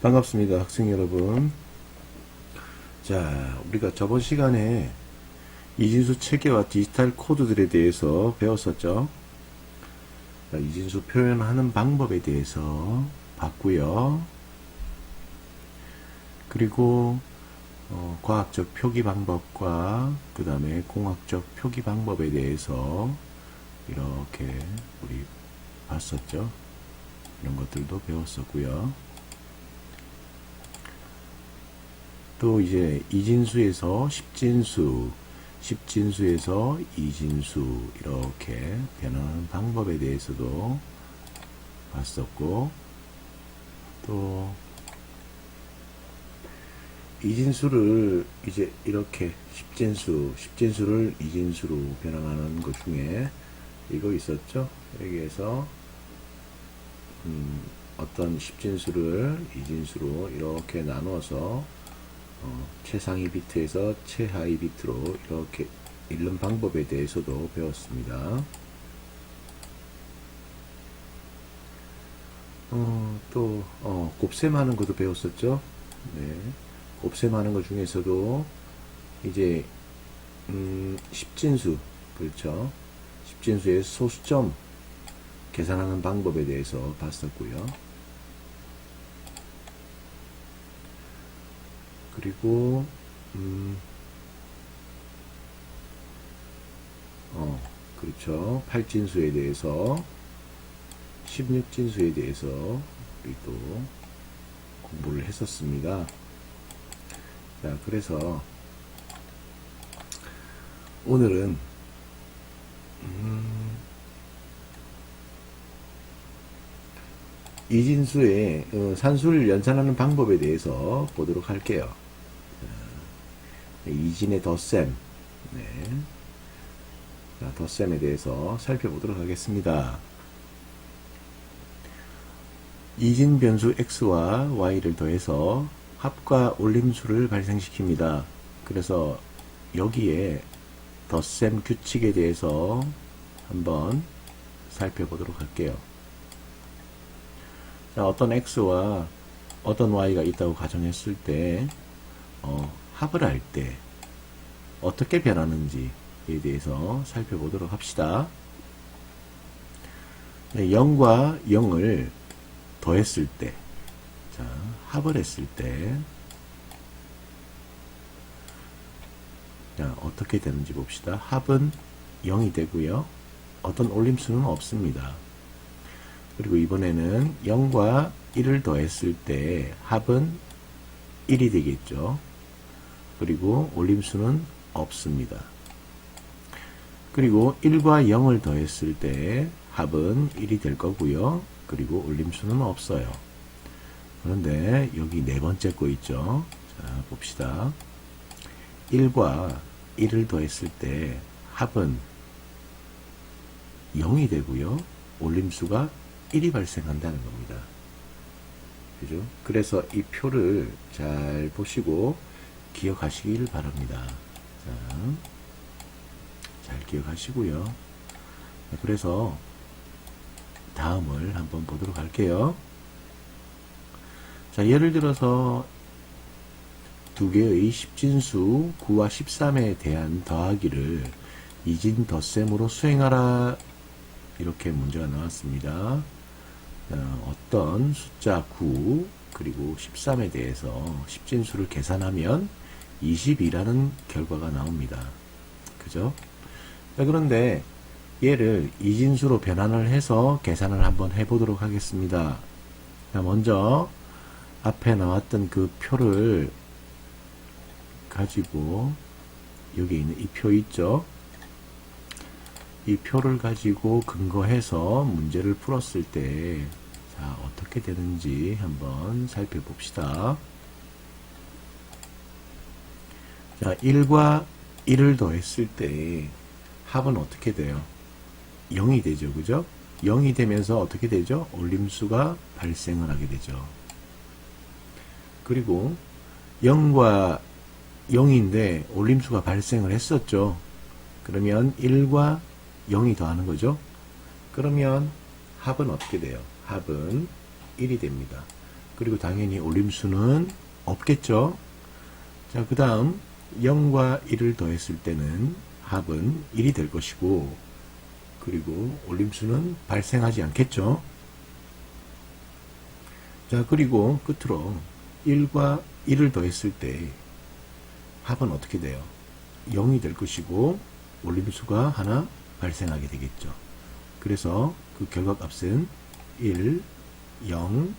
반갑습니다, 학생 여러분. 자, 우리가 저번 시간에 이진수 체계와 디지털 코드들에 대해서 배웠었죠. 자, 이진수 표현하는 방법에 대해서 봤고요. 그리고 과학적 표기 방법과 그 다음에 공학적 표기 방법에 대해서 이렇게 우리 봤었죠. 이런 것들도 배웠었고요. 또 이제 이진수에서 십진수, 십진수에서 이진수 이렇게 변하는 방법에 대해서도 봤었고, 또 이진수를 이제 이렇게 십진수를 이진수로 변환하는 것 중에 이거 있었죠. 여기에서 어떤 십진수를 이진수로 이렇게 나눠서 최상위 비트에서 최하위 비트로 이렇게 읽는 방법에 대해서도 배웠습니다. 또 곱셈하는 것도 배웠었죠. 네. 곱셈하는 것 중에서도 이제 십진수, 그렇죠. 십진수의 소수점 계산하는 방법에 대해서 봤었고요. 그리고 그렇죠. 8진수에 대해서 16진수에 대해서 우리 또 공부를 했었습니다. 자, 그래서 오늘은 이진수의 산수를 연산하는 방법에 대해서 보도록 할게요. 이진의 덧셈, 네. 자, 덧셈에 대해서 살펴보도록 하겠습니다. 이진 변수 x와 y를 더해서 합과 올림수를 발생시킵니다. 그래서 여기에 덧셈 규칙에 대해서 한번 살펴보도록 할게요. 자, 어떤 x와 어떤 y가 있다고 가정했을 때 합을 할 때 어떻게 변하는지에 대해서 살펴보도록 합시다. 0과 0을 더했을 때, 자, 합을 했을 때, 자, 어떻게 되는지 봅시다. 합은 0이 되고요. 어떤 올림수는 없습니다. 그리고 이번에는 0과 1을 더했을 때 합은 1이 되겠죠. 그리고 올림수는 없습니다. 그리고 1과 0을 더했을 때 합은 1이 될 거고요. 그리고 올림수는 없어요. 그런데 여기 네 번째 거 있죠. 자, 봅시다. 1과 1을 더했을 때 합은 0이 되고요. 올림수가 1이 발생한다는 겁니다. 그죠? 그래서 이 표를 잘 보시고 기억하시길 바랍니다. 자, 잘 기억하시고요. 그래서 다음을 한번 보도록 할게요. 자, 예를 들어서 두 개의 십진수 9와 13에 대한 더하기를 이진 덧셈으로 수행하라, 이렇게 문제가 나왔습니다. 어떤 숫자 9 그리고 13에 대해서 십진수를 계산하면 22라는 결과가 나옵니다. 그죠? 자, 그런데 얘를 이진수로 변환을 해서 계산을 한번 해보도록 하겠습니다. 자, 먼저 앞에 나왔던 그 표를 가지고, 여기 있는 이 표 있죠? 이 표를 가지고 근거해서 문제를 풀었을 때, 자, 어떻게 되는지 한번 살펴봅시다. 자, 1과 1을 더했을 때 합은 어떻게 돼요? 0이 되죠. 그죠? 0이 되면서 어떻게 되죠? 올림수가 발생을 하게 되죠. 그리고 0과 0인데 올림수가 발생을 했었죠. 그러면 1과 0이 더하는 거죠. 그러면 합은 어떻게 돼요? 합은 1이 됩니다. 그리고 당연히 올림수는 없겠죠. 자, 그 다음 0과 1을 더했을 때는 합은 1이 될 것이고, 그리고 올림수는 발생하지 않겠죠. 자, 그리고 끝으로 1과 1을 더했을 때 합은 어떻게 돼요? 0이 될 것이고 올림수가 하나 발생하게 되겠죠. 그래서 그 결과값은 1, 0,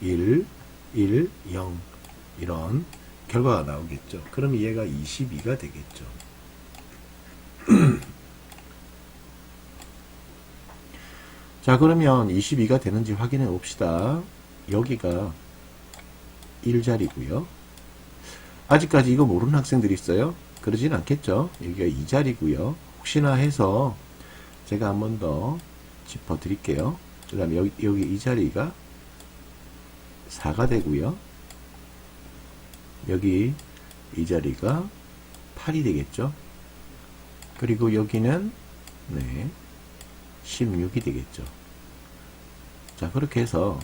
1, 1, 0 이런 결과가 나오겠죠. 그럼 얘가 22가 되겠죠. 자, 그러면 22가 되는지 확인해 봅시다. 여기가 1자리고요. 아직까지 이거 모르는 학생들이 있어요? 그러진 않겠죠. 여기가 2자리고요. 혹시나 해서 제가 한 번 더 짚어 드릴게요. 그 다음에 여기 이 자리가 4가 되고요. 여기 이 자리가 8이 되겠죠. 그리고 여기는 16이 되겠죠. 자, 그렇게 해서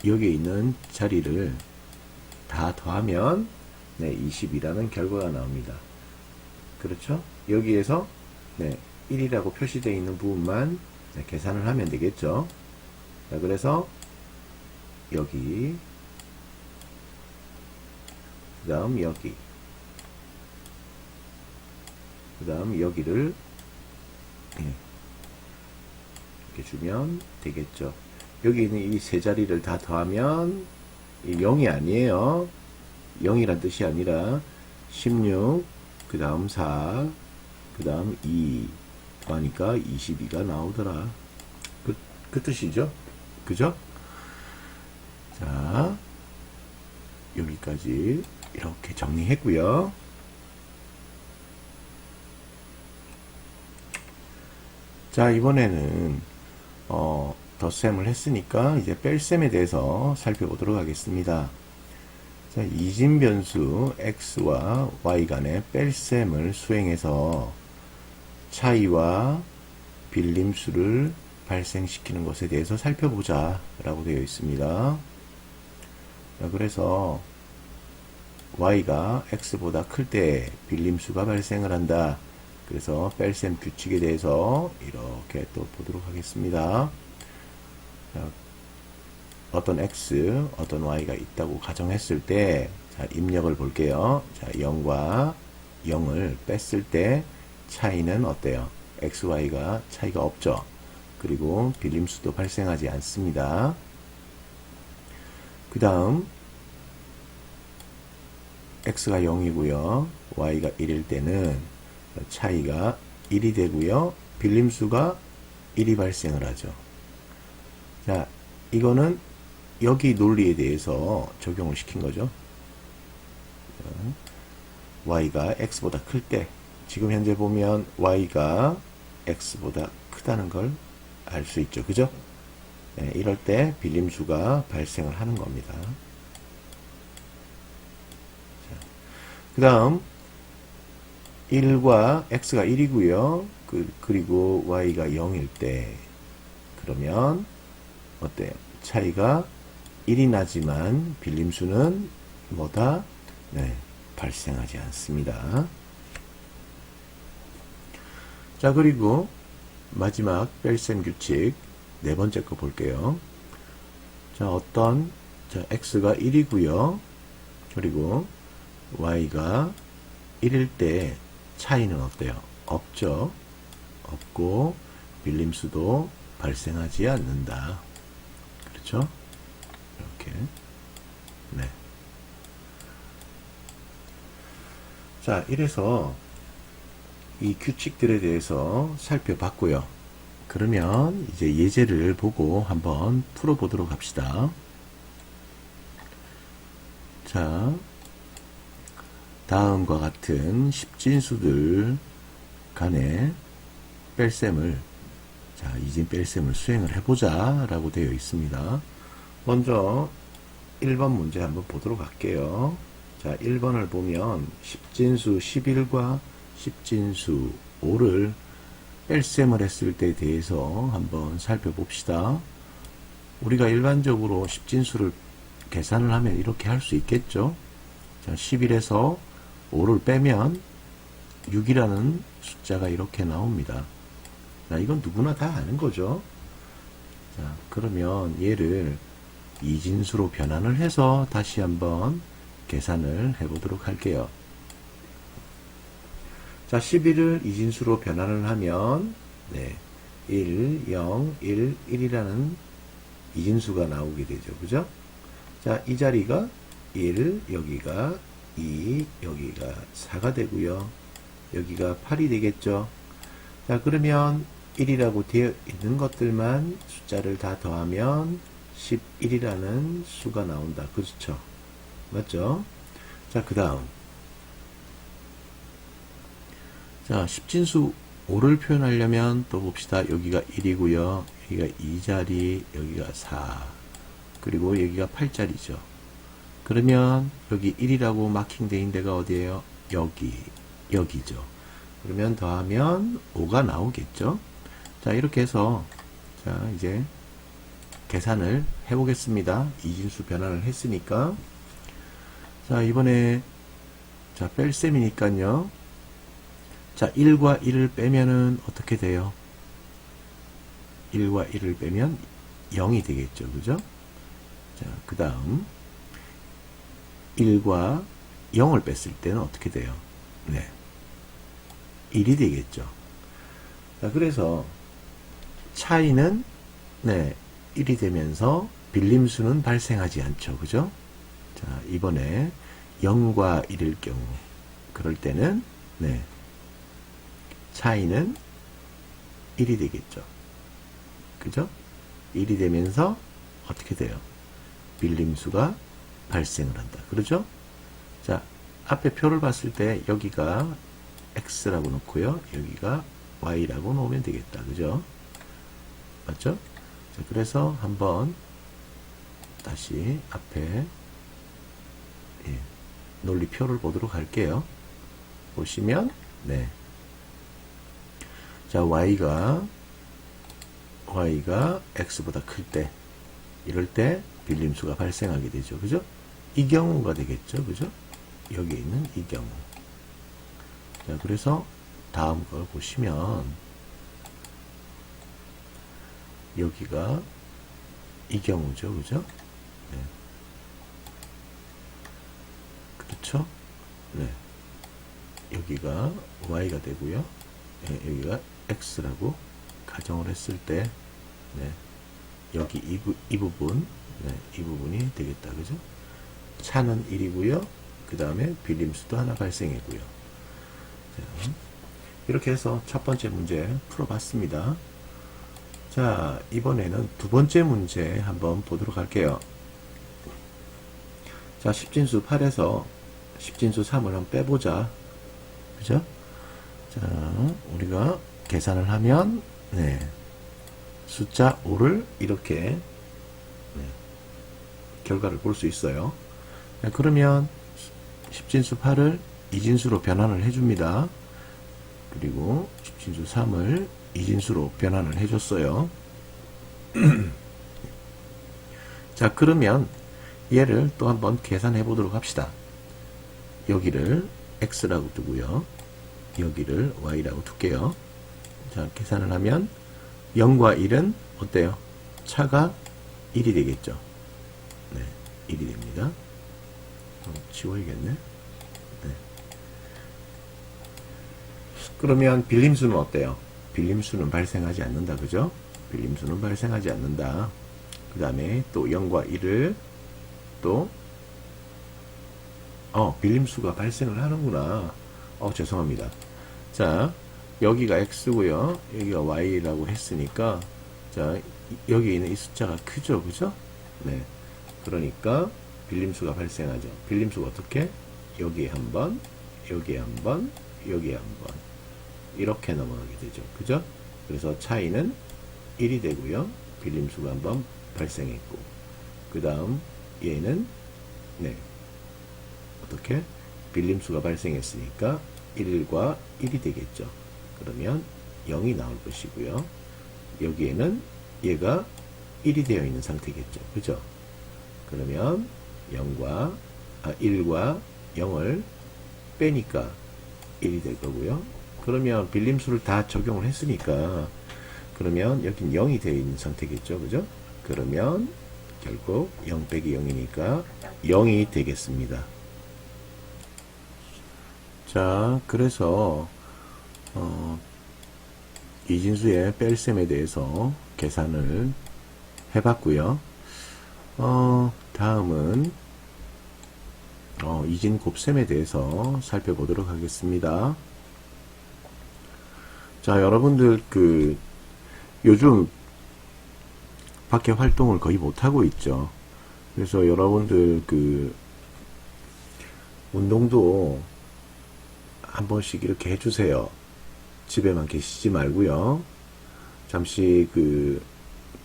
여기에 있는 자리를 다 더하면 20이라는 결과가 나옵니다. 그렇죠? 여기에서 1이라고 표시되어 있는 부분만 계산을 하면 되겠죠. 자, 그래서 여기, 그 다음 여기, 그 다음 여기를 이렇게 주면 되겠죠. 여기 있는 이 세 자리를 다 더하면 0이 아니에요. 0이란 뜻이 아니라 16, 그 다음 4, 그 다음 2 하니까 22가 나오더라. 그 뜻이죠. 그죠? 자, 여기까지 이렇게 정리했고요. 자, 이번에는 덧셈을 했으니까 이제 뺄셈에 대해서 살펴보도록 하겠습니다. 자, 이진 변수 x와 y 간의 뺄셈을 수행해서 차이와 빌림수를 발생시키는 것에 대해서 살펴보자 라고 되어 있습니다. 자, 그래서 y가 x보다 클 때 빌림수가 발생을 한다. 그래서 뺄셈 규칙에 대해서 이렇게 또 보도록 하겠습니다. 자, 어떤 x, 어떤 y가 있다고 가정했을 때, 자, 입력을 볼게요. 자, 0과 0을 뺐을 때 차이는 어때요? x, y가 차이가 없죠. 그리고 빌림수도 발생하지 않습니다. 그 다음 x가 0이고요. y가 1일 때는 차이가 1이 되고요. 빌림수가 1이 발생을 하죠. 자, 이거는 여기 논리에 대해서 적용을 시킨 거죠. y가 x보다 클 때, 지금 현재 보면 y가 x보다 크다는 걸 알 수 있죠. 그죠? 네, 이럴 때 빌림수가 발생을 하는 겁니다. 그 다음 1과 x가 1이고요. 그리고 y가 0일 때 그러면 어때요? 차이가 1이 나지만 빌림수는 뭐다? 발생하지 않습니다. 자, 그리고 마지막 뺄셈 규칙 네 번째 거 볼게요. 자, 자, x가 1이고요. 그리고 y가 1일 때 차이는 어때요? 없죠. 없고 빌림수도 발생하지 않는다. 그렇죠? 이렇게. 네. 자, 이래서 이 규칙들에 대해서 살펴봤고요. 그러면 이제 예제를 보고 한번 풀어보도록 합시다. 자, 다음과 같은 십진수들 간의 뺄셈을, 자, 이진 뺄셈을 수행을 해보자 라고 되어 있습니다. 먼저 1번 문제 한번 보도록 할게요. 자, 1번을 보면 십진수 11과 십진수 5를 뺄셈을 했을 때에 대해서 한번 살펴봅시다. 우리가 일반적으로 십진수를 계산을 하면 이렇게 할 수 있겠죠. 자, 11에서 5를 빼면 6이라는 숫자가 이렇게 나옵니다. 자, 이건 누구나 다 아는 거죠. 자, 그러면 얘를 이진수로 변환을 해서 다시 한번 계산을 해보도록 할게요. 자, 11을 이진수로 변환을 하면 1, 0, 1, 1이라는 이진수가 나오게 되죠. 그죠? 자, 이 자리가 1, 여기가 2, 여기가 4가 되고요. 여기가 8이 되겠죠. 자, 그러면 1이라고 되어 있는 것들만 숫자를 다 더하면 11이라는 수가 나온다. 그렇죠? 맞죠? 자, 그 다음. 자, 10진수 5를 표현하려면 또 봅시다. 여기가 1이고요. 여기가 2자리, 여기가 4. 그리고 여기가 8자리죠. 그러면 여기 1이라고 마킹되어 있는 데가 어디예요? 여기죠. 그러면 더하면 5가 나오겠죠. 자, 이렇게 해서 자, 이제 계산을 해보겠습니다. 이진수 변환을 했으니까. 자, 이번에 자, 뺄셈이니까요. 자, 1과 1을 빼면은 어떻게 돼요? 1과 1을 빼면 0이 되겠죠. 그죠? 자, 그 다음 1과 0을 뺐을 때는 어떻게 돼요? 네, 1이 되겠죠. 자, 그래서 차이는 1이 되면서 빌림수는 발생하지 않죠. 그죠? 자, 이번에 0과 1일 경우 그럴 때는 차이는 1이 되겠죠. 그죠? 1이 되면서 어떻게 돼요? 빌림수가 발생을 한다. 그러죠? 자, 앞에 표를 봤을 때 여기가 x라고 놓고요. 여기가 y라고 놓으면 되겠다. 그죠? 맞죠? 자, 그래서 한번 다시 앞에 논리표를 보도록 할게요. 보시면 자, y가 x보다 클 때 이럴 때 빌림수가 발생하게 되죠. 그죠? 이 경우가 되겠죠. 그죠? 여기 있는 이 경우. 자, 그래서 다음 걸 보시면 여기가 이 경우죠. 그죠? 네. 그렇죠? 네. 여기가 y가 되고요. 네, 여기가 x라고 가정을 했을 때 여기 이 부분 이 부분이 되겠다. 그죠? 차는 1이고요. 그 다음에 빌림수도 하나 발생했고요. 자, 이렇게 해서 첫 번째 문제 풀어봤습니다. 자, 이번에는 두 번째 문제 한번 보도록 할게요. 자, 10진수 8에서 10진수 3을 한번 빼보자. 그죠? 자, 우리가 계산을 하면 숫자 5를 이렇게 결과를 볼 수 있어요. 그러면 10진수 8을 이진수로 변환을 해줍니다. 그리고 10진수 3을 이진수로 변환을 해줬어요. 자, 그러면 얘를 또 한번 계산해 보도록 합시다. 여기를 x라고 두고요. 여기를 y라고 둘게요. 자, 계산을 하면 0과 1은 어때요? 차가 1이 되겠죠. 네, 1이 됩니다. 지워야겠네. 네. 그러면 빌림수는 어때요? 빌림수는 발생하지 않는다. 그죠? 빌림수는 발생하지 않는다. 그 다음에 또 0과 1을 또 빌림수가 발생을 하는구나. 죄송합니다. 자, 여기가 x고요. 여기가 y라고 했으니까 자, 여기 있는 이 숫자가 크죠. 그죠? 네. 그러니까 빌림수가 발생하죠. 빌림수가 어떻게? 여기에 한 번, 여기에 한 번, 여기에 한 번. 이렇게 넘어가게 되죠. 그죠? 그래서 차이는 1이 되고요. 빌림수가 한 번 발생했고. 그 다음 얘는 어떻게? 빌림수가 발생했으니까 1과 1이 되겠죠. 그러면 0이 나올 것이고요. 여기에는 얘가 1이 되어 있는 상태겠죠. 그죠? 그러면 0과 1과 0을 빼니까 1이 될 거고요. 그러면 빌림수를 다 적용을 했으니까 그러면 여긴 0이 되어 있는 상태겠죠. 그죠? 그러면 결국 0 빼기 0이니까 0이 되겠습니다. 자, 그래서 이진수의 뺄셈에 대해서 계산을 해봤고요. 다음은 이진 곱셈에 대해서 살펴보도록 하겠습니다. 자, 여러분들 요즘 밖에 활동을 거의 못하고 있죠. 그래서 여러분들 운동도 한 번씩 이렇게 해주세요. 집에만 계시지 말고요. 잠시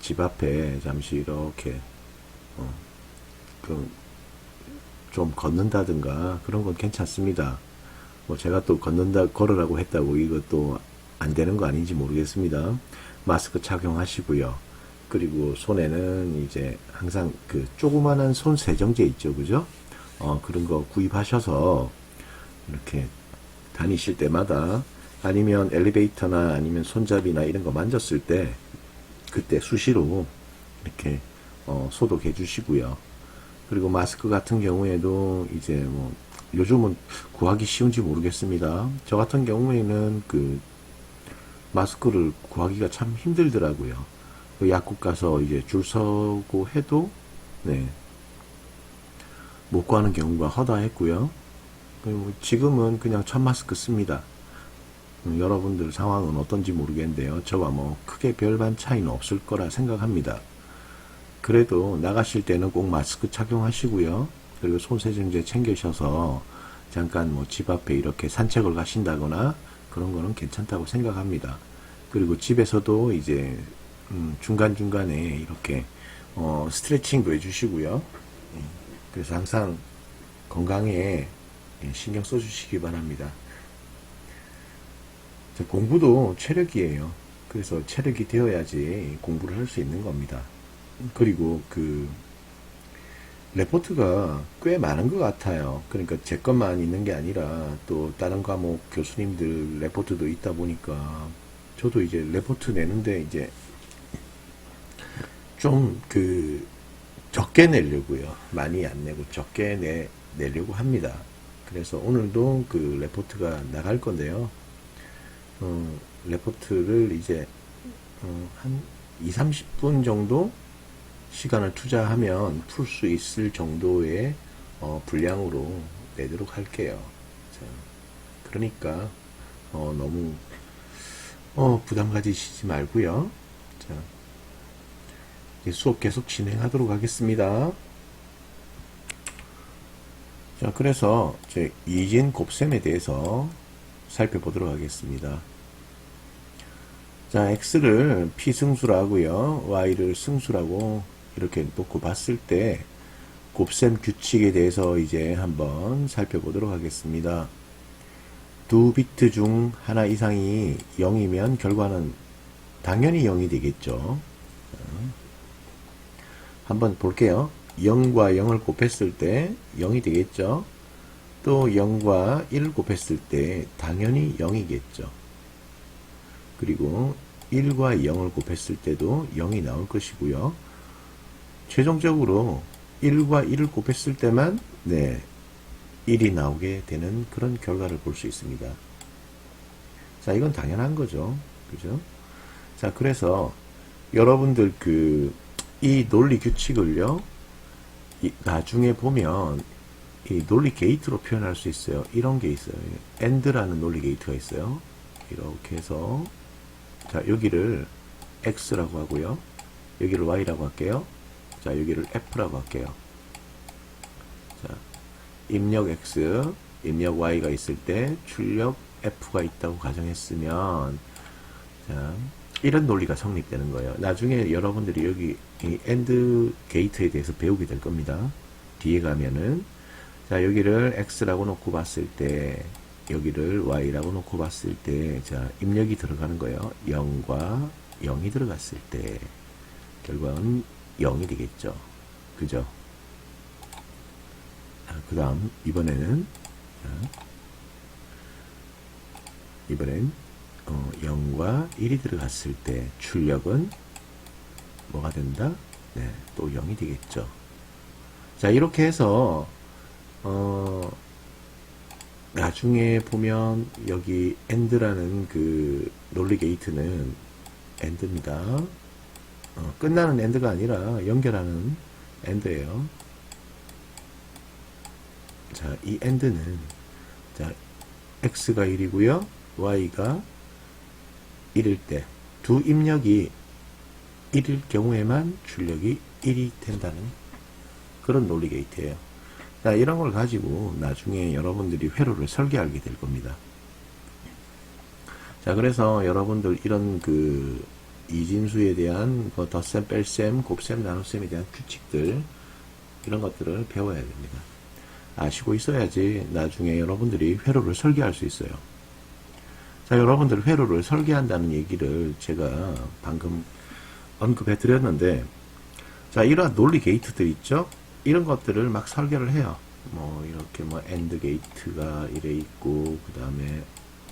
집 앞에 잠시 이렇게 좀 걷는다든가 그런 건 괜찮습니다. 뭐 제가 또 걸으라고 했다고 이것도 안 되는 거 아닌지 모르겠습니다. 마스크 착용하시고요. 그리고 손에는 이제 항상 조그마한 손 세정제 있죠, 그죠? 그런 거 구입하셔서 이렇게 다니실 때마다 아니면 엘리베이터나 아니면 손잡이나 이런 거 만졌을 때 그때 수시로 이렇게 소독해 주시고요. 그리고 마스크 같은 경우에도 이제 뭐 요즘은 구하기 쉬운지 모르겠습니다. 저 같은 경우에는 마스크를 구하기가 참 힘들더라고요. 약국 가서 이제 줄 서고 해도 못 구하는 경우가 허다했고요. 지금은 그냥 천 마스크 씁니다. 여러분들 상황은 어떤지 모르겠는데요. 저와 뭐 크게 별반 차이는 없을 거라 생각합니다. 그래도 나가실 때는 꼭 마스크 착용하시고요. 그리고 손세정제 챙기셔서 잠깐 뭐 집 앞에 이렇게 산책을 가신다거나 그런 거는 괜찮다고 생각합니다. 그리고 집에서도 이제 중간중간에 이렇게 스트레칭도 해주시고요. 그래서 항상 건강에 신경 써주시기 바랍니다. 공부도 체력이에요. 그래서 체력이 되어야지 공부를 할 수 있는 겁니다. 그리고 레포트가 꽤 많은 것 같아요. 그러니까 제 것만 있는 게 아니라 또 다른 과목 교수님들 레포트도 있다 보니까 저도 이제 레포트 내는데 이제 좀 적게 내려고요. 많이 안 내고 적게 내려고 합니다. 그래서 오늘도 레포트가 나갈 건데요. 레포트를 이제 한 2~30분 정도 시간을 투자하면 풀 수 있을 정도의 분량으로 내도록 할게요. 자, 그러니까 너무 부담 가지시지 말고요. 자, 이제 수업 계속 진행하도록 하겠습니다. 자, 그래서 이제 이진 곱셈에 대해서 살펴보도록 하겠습니다. 자, x를 피승수라고요, y를 승수라고 이렇게 놓고 봤을 때 곱셈 규칙에 대해서 이제 한번 살펴보도록 하겠습니다. 두 비트 중 하나 이상이 0이면 결과는 당연히 0이 되겠죠. 한번 볼게요. 0과 0을 곱했을 때 0이 되겠죠. 또 0과 1을 곱했을 때 당연히 0이겠죠. 그리고 1과 0을 곱했을 때도 0이 나올 것이고요. 최종적으로 1과 1을 곱했을 때만 1이 나오게 되는 그런 결과를 볼 수 있습니다. 자, 이건 당연한 거죠. 그죠? 자, 그래서 여러분들 이 논리 규칙을요, 나중에 보면 이 논리 게이트로 표현할 수 있어요. 이런 게 있어요. AND라는 논리 게이트가 있어요. 이렇게 해서 자, 여기를 X라고 하고요. 여기를 Y라고 할게요. 자, 여기를 F라고 할게요. 자, 입력 X, 입력 Y가 있을 때 출력 F가 있다고 가정했으면, 자, 이런 논리가 성립되는 거예요. 나중에 여러분들이 여기 이 AND 게이트에 대해서 배우게 될 겁니다. 뒤에 가면은, 자, 여기를 X라고 놓고 봤을 때, 여기를 Y라고 놓고 봤을 때, 자, 입력이 들어가는 거예요. 0과 0이 들어갔을 때, 결과는 0이 되겠죠. 그죠? 그 다음, 이번엔 0과 1이 들어갔을 때 출력은 뭐가 된다? 네, 또 0이 되겠죠. 자, 이렇게 해서 나중에 보면 여기 AND라는 그 논리 게이트는 AND입니다. 끝나는 AND가 아니라 연결하는 AND예요. 자, 이 AND는 자, X가 1이고요. Y가 1일 때 두 입력이 1일 경우에만 출력이 1이 된다는 그런 논리 게이트예요. 자, 이런 걸 가지고 나중에 여러분들이 회로를 설계하게 될 겁니다. 자, 그래서 여러분들 이런 그 이진수에 대한 그 덧셈, 뺄셈, 곱셈, 나눗셈에 대한 규칙들 이런 것들을 배워야 됩니다. 아시고 있어야지 나중에 여러분들이 회로를 설계할 수 있어요. 자, 여러분들 회로를 설계한다는 얘기를 제가 방금 언급해 드렸는데, 자, 이러한 논리 게이트들 있죠? 이런 것들을 막 설계를 해요. 뭐, 이렇게 뭐, AND 게이트가 이래 있고, 그 다음에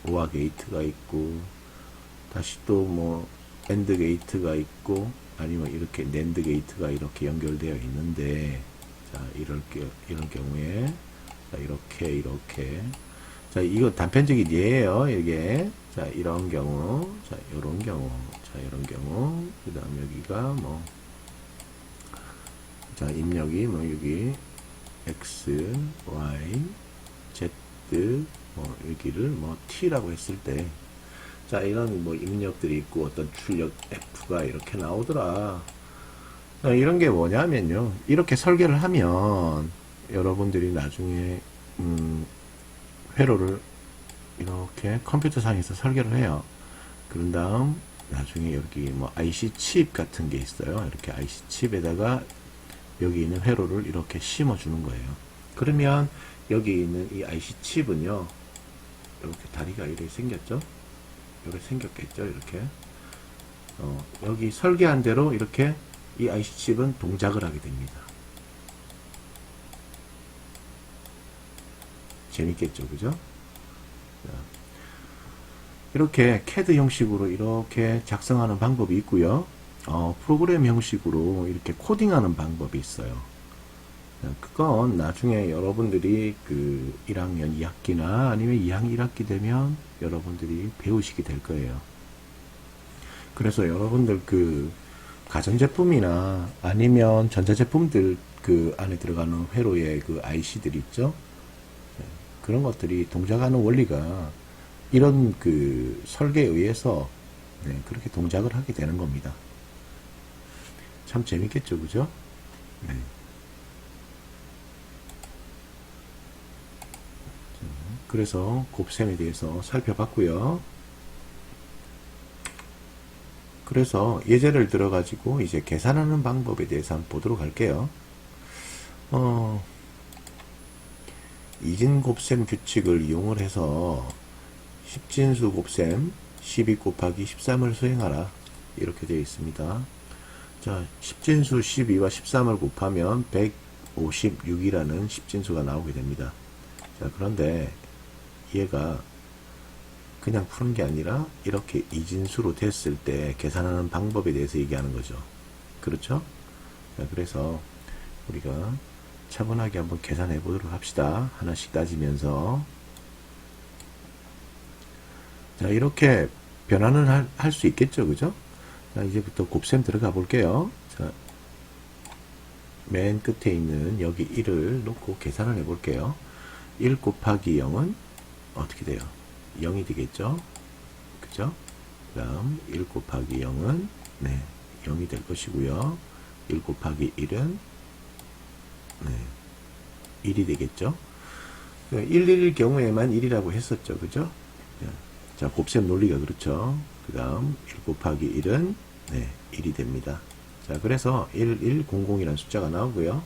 OR 게이트가 있고, 다시 또 뭐, AND 게이트가 있고, 아니면 이렇게 NAND 게이트가 이렇게 연결되어 있는데, 자, 이런 경우에, 자, 이렇게. 자, 이거 단편적인 예예요, 이게. 자, 이런 경우, 자, 요런 경우, 자, 이런 경우, 그 다음 여기가 뭐, 자, 입력이 뭐, 여기, X, Y, Z, 뭐, 여기를 뭐, T라고 했을 때, 자, 이런 뭐, 입력들이 있고, 어떤 출력 F가 이렇게 나오더라. 자, 이런 게 뭐냐면요. 이렇게 설계를 하면, 여러분들이 나중에, 회로를 이렇게 컴퓨터상에서 설계를 해요. 그런 다음 나중에 여기 뭐 IC 칩 같은 게 있어요. 이렇게 IC 칩에다가 여기 있는 회로를 이렇게 심어 주는 거예요. 그러면 여기 있는 이 IC 칩은요, 이렇게 다리가 이렇게 생겼죠? 이렇게 생겼겠죠? 이렇게 여기 설계한 대로 이렇게 이 IC 칩은 동작을 하게 됩니다. 재밌겠죠, 그죠? 이렇게 CAD 형식으로 이렇게 작성하는 방법이 있고요. 프로그램 형식으로 이렇게 코딩하는 방법이 있어요. 그건 나중에 여러분들이 그 1학년 2학기나 아니면 2학년 1학기 되면 여러분들이 배우시게 될 거예요. 그래서 여러분들 그 가전제품이나 아니면 전자제품들 그 안에 들어가는 회로의 그 IC들 있죠? 그런 것들이 동작하는 원리가 이런 그 설계에 의해서 그렇게 동작을 하게 되는 겁니다. 참 재밌겠죠, 그죠? 네. 그래서 곱셈에 대해서 살펴봤고요. 그래서 예제를 들어가지고 이제 계산하는 방법에 대해서 한번 보도록 할게요. 이진 곱셈 규칙을 이용을 해서 10진수 곱셈 12 곱하기 13을 수행하라. 이렇게 되어 있습니다. 자, 10진수 12와 13을 곱하면 156이라는 10진수가 나오게 됩니다. 자, 그런데 얘가 그냥 푸는 게 아니라 이렇게 이진수로 됐을 때 계산하는 방법에 대해서 얘기하는 거죠. 그렇죠? 자, 그래서 우리가 차분하게 한번 계산해 보도록 합시다. 하나씩 따지면서. 자, 이렇게 변화는 할 수 있겠죠, 그죠? 자, 이제부터 곱셈 들어가 볼게요. 자, 맨 끝에 있는 여기 1을 놓고 계산을 해 볼게요. 1 곱하기 0은 어떻게 돼요? 0이 되겠죠? 그죠? 그 다음 1 곱하기 0은 0이 될 것이고요. 1 곱하기 1은 1이 되겠죠? 1일 경우에만 1이라고 했었죠, 그죠? 자, 곱셈 논리가 그렇죠. 그 다음 1 곱하기 1은 1이 됩니다. 자, 그래서 1100이라는 숫자가 나오고요.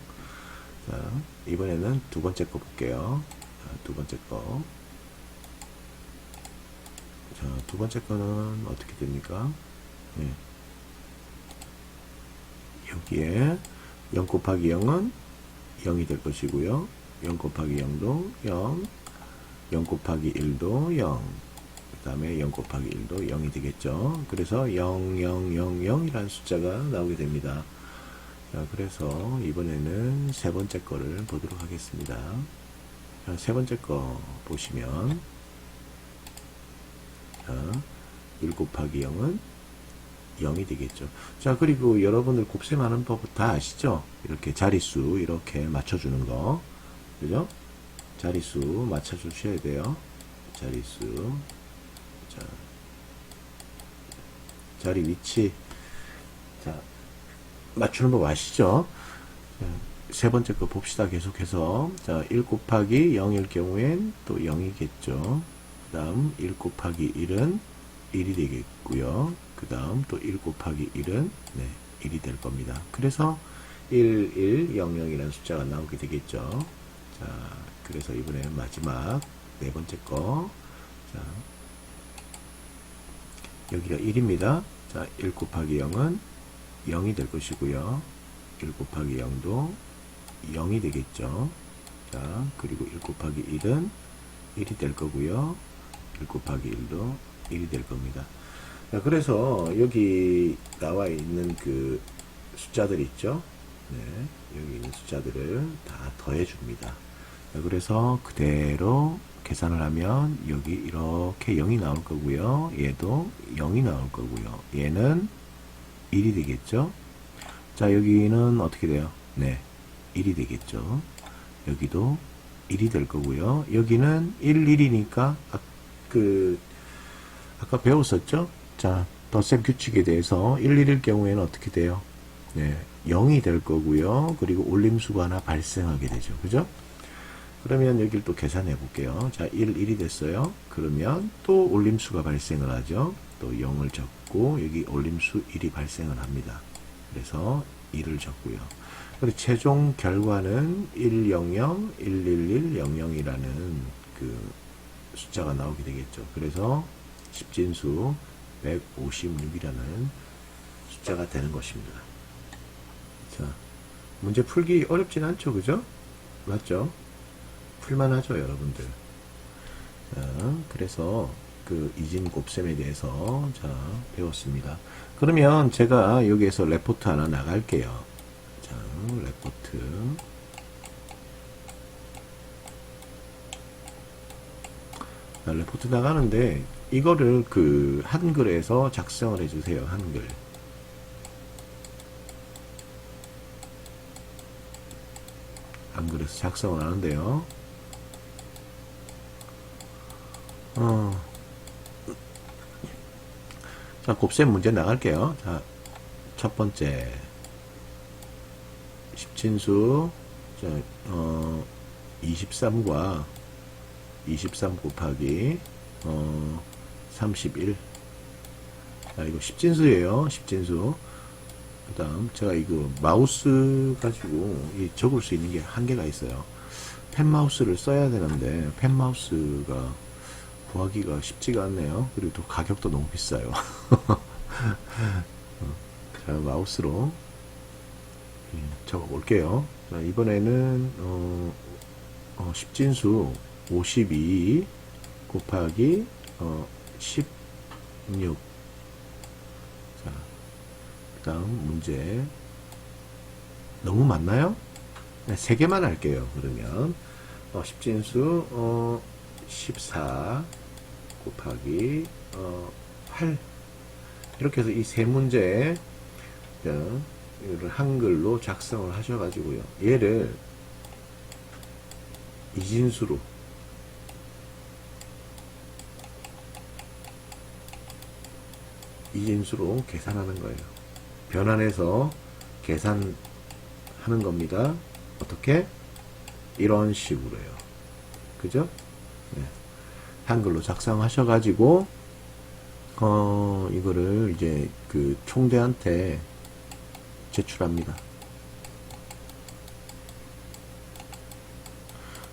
자, 이번에는 두 번째 거 볼게요. 자, 두 번째 거. 자, 두 번째 거는 어떻게 됩니까? 여기에 0 곱하기 0은 0이 될 것이고요. 0 곱하기 0도 0, 0 곱하기 1도 0, 그 다음에 0 곱하기 1도 0이 되겠죠. 그래서 0, 0, 0, 0이라는 숫자가 나오게 됩니다. 자, 그래서 이번에는 세 번째 거를 보도록 하겠습니다. 자, 세 번째 거 보시면, 자, 1 곱하기 0은 0이 되겠죠. 자, 그리고 여러분들 곱셈하는 법 다 아시죠? 이렇게 자릿수 이렇게 맞춰주는 거. 그죠? 자릿수 맞춰주셔야 돼요. 자릿수. 자, 자리 위치. 자, 맞추는 법 아시죠? 자, 세 번째 거 봅시다. 계속해서. 자, 1 곱하기 0일 경우엔 또 0이겠죠. 그 다음 1 곱하기 1은 1이 되겠고요. 그 다음 또 1 곱하기 1은 1이 될 겁니다. 그래서 1, 1, 0, 0이라는 숫자가 나오게 되겠죠. 자, 그래서 이번에는 마지막 네 번째 거. 자, 여기가 1입니다. 자, 1 곱하기 0은 0이 될 것이고요. 1 곱하기 0도 0이 되겠죠. 자, 그리고 1 곱하기 1은 1이 될 거고요. 1 곱하기 1도 1이 될 겁니다. 자, 그래서 여기 나와 있는 그 숫자들 있죠. 네, 여기 있는 숫자들을 다 더해 줍니다. 자, 그래서 그대로 계산을 하면 여기 이렇게 0이 나올 거고요. 얘도 0이 나올 거고요. 얘는 1이 되겠죠. 자, 여기는 어떻게 돼요? 네, 1이 되겠죠. 여기도 1이 될 거고요. 여기는 1, 1이니까 아까 배웠었죠? 자, 덧셈 규칙에 대해서 1, 1일 경우에는 어떻게 돼요? 네, 0이 될 거고요. 그리고 올림수가 하나 발생하게 되죠. 그죠? 그러면 여기를 또 계산해 볼게요. 자, 1, 1이 됐어요. 그러면 또 올림수가 발생을 하죠. 또 0을 적고 여기 올림수 1이 발생을 합니다. 그래서 1을 적고요. 그리고 최종 결과는 100, 111, 00이라는 그 숫자가 나오게 되겠죠. 그래서 십진수 156이라는 숫자가 되는 것입니다. 자, 문제 풀기 어렵진 않죠, 그죠? 맞죠? 풀만하죠, 여러분들. 자, 그래서 그 이진 곱셈에 대해서 자 배웠습니다. 그러면 제가 여기에서 레포트 하나 나갈게요. 자, 레포트. 자, 레포트 나가는데 이거를 그 한글에서 작성을 해주세요. 한글. 한글에서 작성을 하는데요. 자, 곱셈 문제 나갈게요. 자, 첫 번째. 십진수, 자, 23과 23 곱하기, 31. 자, 이거 십진수예요. 십진수. 그 다음, 제가 이거 마우스 가지고 적을 수 있는 게 한계가 있어요. 펜마우스를 써야 되는데, 펜마우스가 구하기가 쉽지가 않네요. 그리고 또 가격도 너무 비싸요. 자, 마우스로 적어 볼게요. 자, 이번에는 십진수 52 곱하기 16. 자, 그 다음 문제 너무 많나요? 네, 3개만 할게요. 그러면 십진수 14 곱하기 8. 이렇게 해서 이 세 문제 이거를 한글로 작성을 하셔가지고요. 얘를 이진수로 계산하는 거예요. 변환해서 계산하는 겁니다. 어떻게? 이런 식으로요. 그죠? 네. 한글로 작성하셔가지고 이거를 이제 그 총대한테 제출합니다.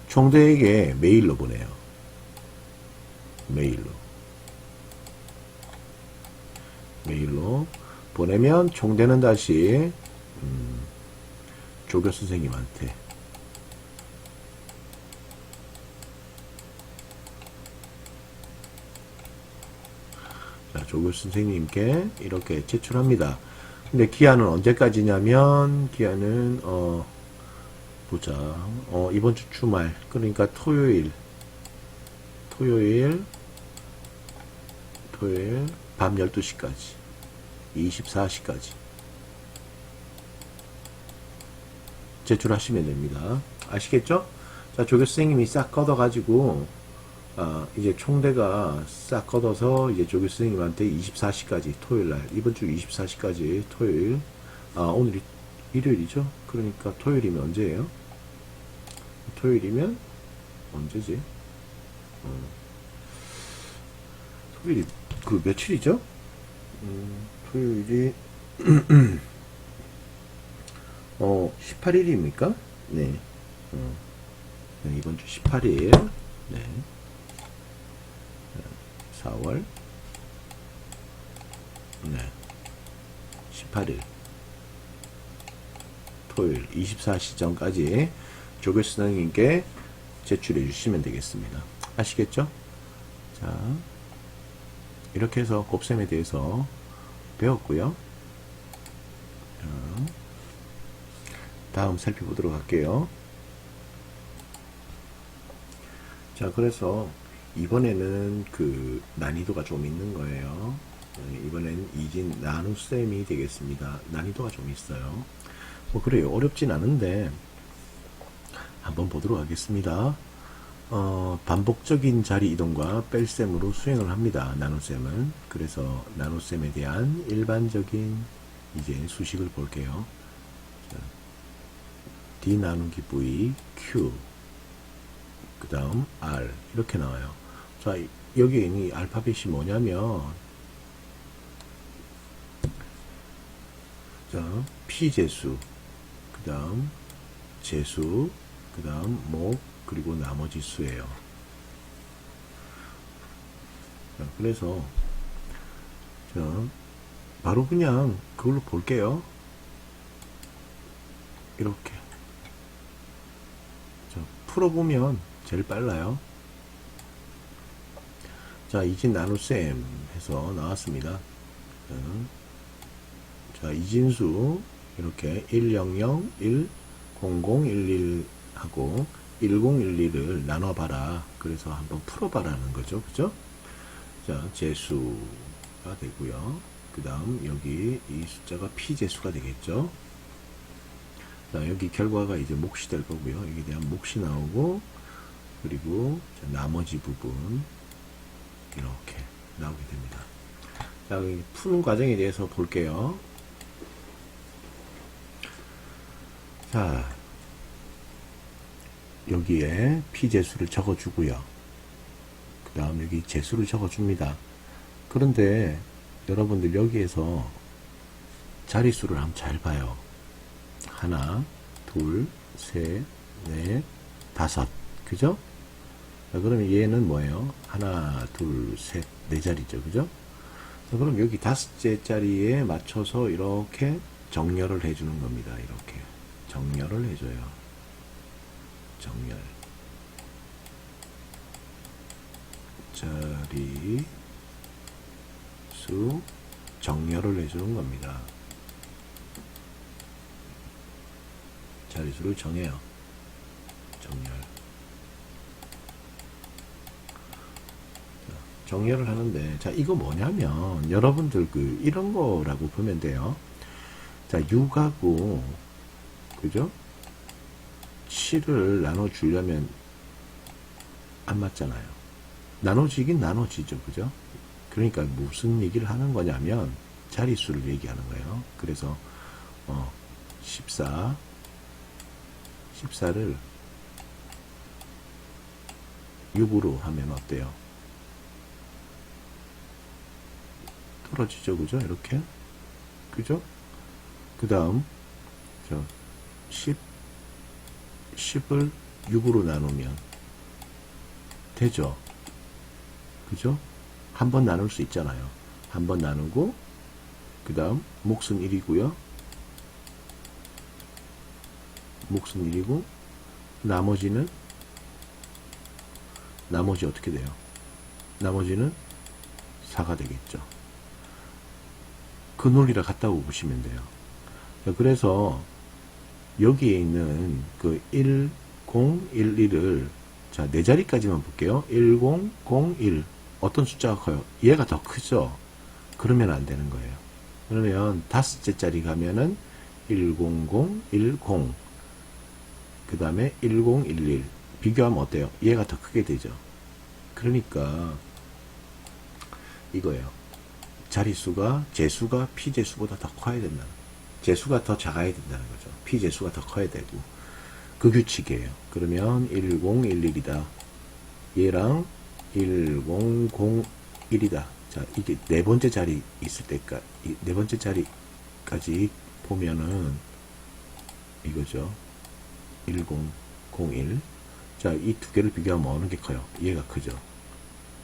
총대에게 메일로 보내요. 메일로 보내면 총대는 다시 조교 선생님한테 조교수 선생님께 이렇게 제출합니다. 근데 기한은 언제까지냐면, 기한은, 보자. 이번 주 주말. 그러니까 토요일 밤 12시까지. 24시까지. 제출하시면 됩니다. 아시겠죠? 자, 조교수 선생님이 싹 걷어가지고, 이제 총대가 싹 걷어서 이제 조교수 선생님한테 24시까지, 토요일날, 이번 주 24시까지 토요일, 오늘이 일요일이죠? 그러니까 토요일이면 언제예요? 토요일이면 언제지? 토요일이 그 며칠이죠? 토요일이 18일입니까? 네. 네, 이번 주 18일. 네. 4월. 네. 18일. 토요일 24시 전까지 조교수 선생님께 제출해 주시면 되겠습니다. 아시겠죠? 자, 이렇게 해서 곱셈에 대해서 배웠고요. 자, 다음 살펴보도록 할게요. 자, 그래서 이번에는 그 난이도가 좀 있는 거예요. 이번엔 이진 나눗셈이 되겠습니다. 난이도가 좀 있어요. 뭐 그래요. 어렵진 않은데 한번 보도록 하겠습니다. 반복적인 자리 이동과 뺄셈으로 수행을 합니다. 나눗셈은. 그래서 나눗셈에 대한 일반적인 이제 수식을 볼게요. 자, D 나누기 V, Q, 그 다음 R 이렇게 나와요. 자, 여기 이 알파벳이 뭐냐면, 자, P재수, 그 다음 재수, 그 다음 목, 그리고 나머지 수예요. 자, 그래서 자, 바로 그냥 그걸로 볼게요. 이렇게. 자, 풀어보면 제일 빨라요. 자, 이진 나눗셈 해서 나왔습니다. 자, 이진수 이렇게 100, 1, 0011 하고 1011을 나눠봐라. 그래서 한번 풀어봐라는 거죠. 그죠? 자, 재수가 되고요. 그 다음 여기 이 숫자가 P재수가 되겠죠. 자, 여기 결과가 이제 몫이 될 거고요. 여기에 대한 몫이 나오고, 그리고 나머지 부분 이렇게 나오게 됩니다. 자, 푸는 과정에 대해서 볼게요. 자, 여기에 P재수를 적어주고요. 그 다음 여기 재수를 적어줍니다. 그런데 여러분들 여기에서 자릿수를 한번 잘 봐요. 하나, 둘, 셋, 넷, 다섯. 그죠? 자, 그러면 얘는 뭐예요? 하나, 둘, 셋, 네 자리죠. 그죠? 자, 그럼 여기 다섯째 자리에 맞춰서 이렇게 정렬을 해주는 겁니다. 이렇게. 정렬을 해줘요. 정렬. 자리, 수, 정렬을 해주는 겁니다. 자리수를 정해요. 정렬. 정렬을 하는데, 자, 이거 뭐냐면, 여러분들 이런 거라고 보면 돼요. 자, 6하고, 그죠? 7을 나눠주려면 안 맞잖아요. 나눠지긴 나눠지죠. 그죠? 그러니까 무슨 얘기를 하는 거냐면, 자릿수를 얘기하는 거예요. 그래서, 14를 6으로 하면 어때요? 떨어지죠. 그죠? 이렇게. 그죠? 그 다음, 10을 6으로 나누면 되죠. 그죠? 한 번 나눌 수 있잖아요. 한 번 나누고, 그 다음, 몫은 1이고요. 몫은 1이고, 나머지 어떻게 돼요? 나머지는 4가 되겠죠. 그 논리랑 같다고 보시면 돼요. 자, 그래서 여기에 있는 그 1011을 자, 네 자리까지만 볼게요. 1001 어떤 숫자가 커요? 얘가 더 크죠? 그러면 안 되는 거예요. 그러면 다섯째 자리 가면은 10010 그 다음에 1011 비교하면 어때요? 얘가 더 크게 되죠. 그러니까 이거예요. 자릿수가 제수가 피제수보다 더 커야 된다는 거예요. 제수가 더 작아야 된다는 거죠. 피제수가 더 커야 되고 그 규칙이에요. 그러면 1011이다. 얘랑 1001이다. 자, 이게 네 번째 자리 있을 때까지, 네 번째 자리까지 보면은 이거죠. 1001. 자, 이 두 개를 비교하면 어느 게 커요? 얘가 크죠.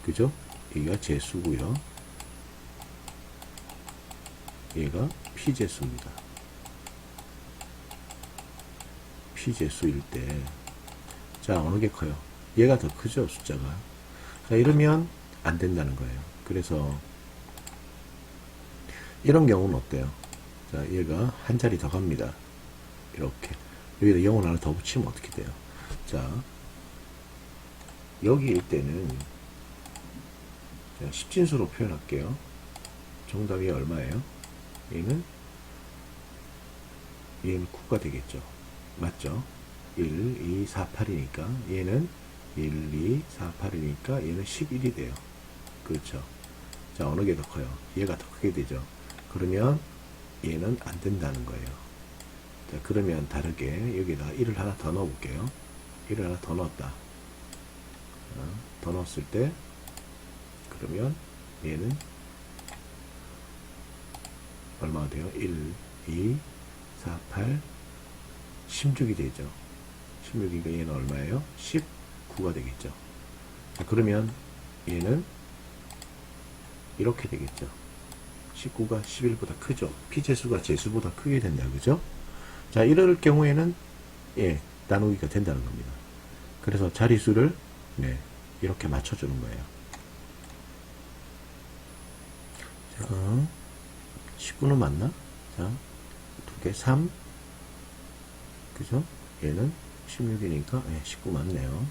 그죠? 얘가 제수고요. 얘가 피제수입니다. 피제수일 때, 자, 어느 게 커요? 얘가 더 크죠, 숫자가. 자, 이러면 안 된다는 거예요. 그래서, 이런 경우는 어때요? 자, 얘가 한 자리 더 갑니다. 이렇게. 여기다 0을 하나 더 붙이면 어떻게 돼요? 자, 여기일 때는, 자, 십진수로 표현할게요. 정답이 얼마예요? 얘는 9가 되겠죠. 맞죠? 1, 2, 4, 8이니까 얘는 1, 2, 4, 8이니까 얘는 11이 돼요. 그렇죠. 자, 어느 게 더 커요? 얘가 더 크게 되죠. 그러면 얘는 안 된다는 거예요. 자, 그러면 다르게 여기다가 1을 하나 더 넣어 볼게요. 1을 하나 더 넣었다. 더 넣었을 때 그러면 얘는 얼마가 돼요? 1, 2, 4, 8, 16이 되죠. 16이니까 얘는 얼마예요? 19가 되겠죠. 자, 그러면 얘는 이렇게 되겠죠. 19가 11보다 크죠. 피제수가 제수보다 크게 된다. 그죠? 자, 이럴 경우에는 예, 나누기가 된다는 겁니다. 그래서 자리수를 네, 이렇게 맞춰주는 거예요. 자, 19는 맞나? 자, 두 개, 3. 그죠? 얘는 16이니까, 예, 19 맞네요.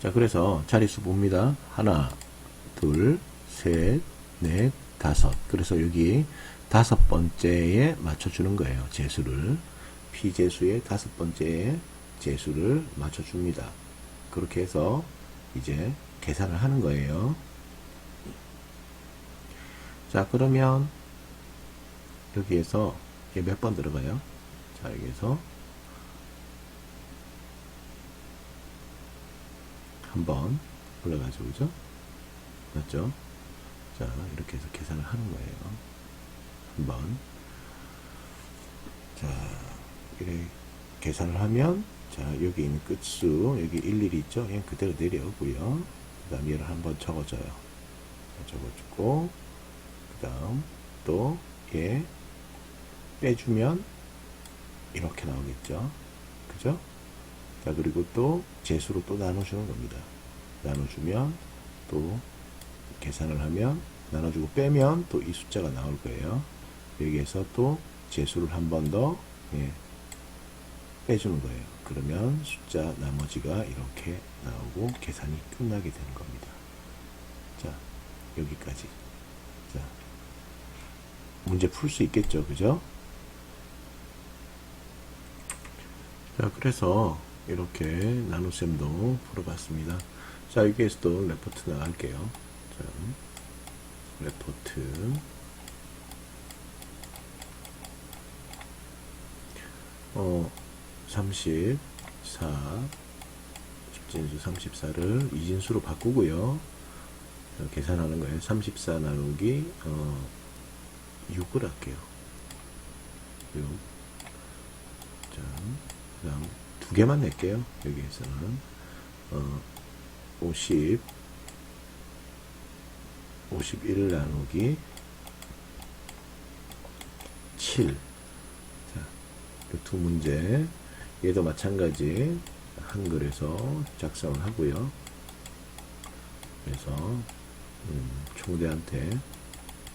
자, 그래서 자릿수 봅니다. 하나, 둘, 셋, 넷, 다섯. 그래서 여기 다섯 번째에 맞춰주는 거예요. 제수를. 피제수의 다섯 번째에 제수를 맞춰줍니다. 그렇게 해서 이제 계산을 하는 거예요. 자, 그러면 여기에서 이게 몇 번 들어가요? 자, 여기에서 한번 올라가죠. 그죠? 맞죠? 자, 이렇게 해서 계산을 하는 거예요. 한번. 자, 이렇게 계산을 하면, 자, 여기 있는 끝수, 여기 11이 있죠? 얘는 그대로 내려오고요. 그 다음 얘를 한번 적어줘요. 적어주고, 그 다음 또 얘 빼주면 이렇게 나오겠죠. 그죠? 자, 그리고 또 제수로 또 나눠주는 겁니다. 나눠주면 또 계산을 하면 나눠주고 빼면 또 이 숫자가 나올 거예요. 여기에서 또 제수를 한 번 더 예, 빼주는 거예요. 그러면 숫자 나머지가 이렇게 나오고 계산이 끝나게 되는 겁니다. 자, 여기까지. 자, 문제 풀 수 있겠죠. 그죠? 자, 그래서 이렇게 나눗셈도 풀어봤습니다. 자, 여기에서도 레포트 나갈게요. 자, 레포트. 34, 십진수 34를 이진수로 바꾸고요. 자, 계산하는 거예요. 34 나누기 6을 할게요. 6. 자, 그 다음 두 개만 낼게요. 여기에서는 51을 나누기 7. 자, 이 두 문제 얘도 마찬가지 한글에서 작성을 하고요. 그래서 총대한테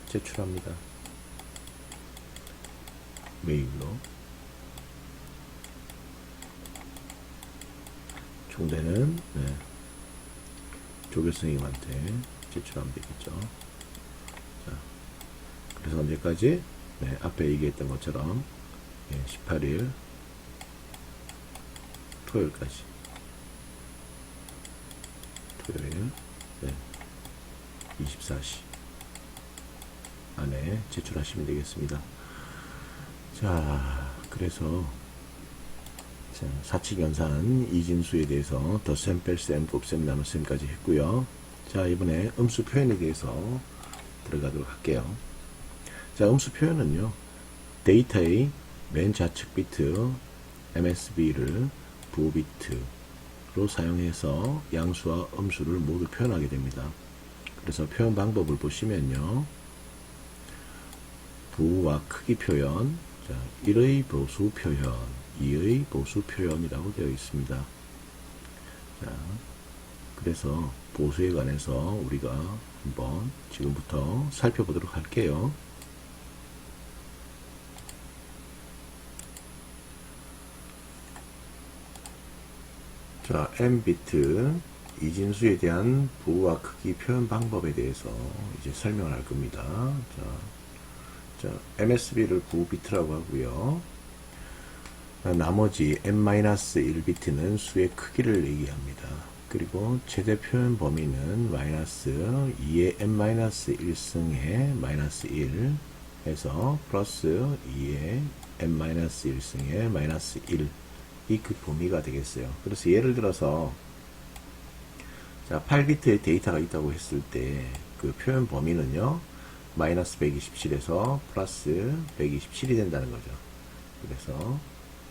제출합니다. 메일로. 총대는 조교 선생님한테 제출하면 되겠죠. 자, 그래서 언제까지? 앞에 얘기했던 것처럼 18일 토요일까지. 토요일 24시 안에 제출하시면 되겠습니다. 자, 그래서 사칙연산 이진수에 대해서 덧셈, 뺄셈, 곱셈, 나눗셈까지 했고요. 자, 이번에 음수 표현에 대해서 들어가도록 할게요. 자, 음수 표현은요, 데이터의 맨 좌측 비트 MSB를 부호 비트로 사용해서 양수와 음수를 모두 표현하게 됩니다. 그래서 표현 방법을 보시면요, 부호와 크기 표현, 자, 1의 보수 표현, 2의 보수 표현이라고 되어 있습니다. 자, 그래서 보수에 관해서 우리가 한번 지금부터 살펴보도록 할게요. 자, M비트 이진수에 대한 부호와 크기 표현 방법에 대해서 이제 설명을 할 겁니다. 자, MSB를 부호 비트라고 하고요. 나머지 n-1비트는 수의 크기를 얘기합니다. 그리고 최대 표현 범위는 마이너스 2의 n-1승의 마이너스 1 해서 플러스 2의 n-1승의 마이너스 1 이 그 범위가 되겠어요. 그래서 예를 들어서 자, 8비트의 데이터가 있다고 했을 때 그 표현 범위는요, 마이너스 127에서 플러스 127이 된다는 거죠. 그래서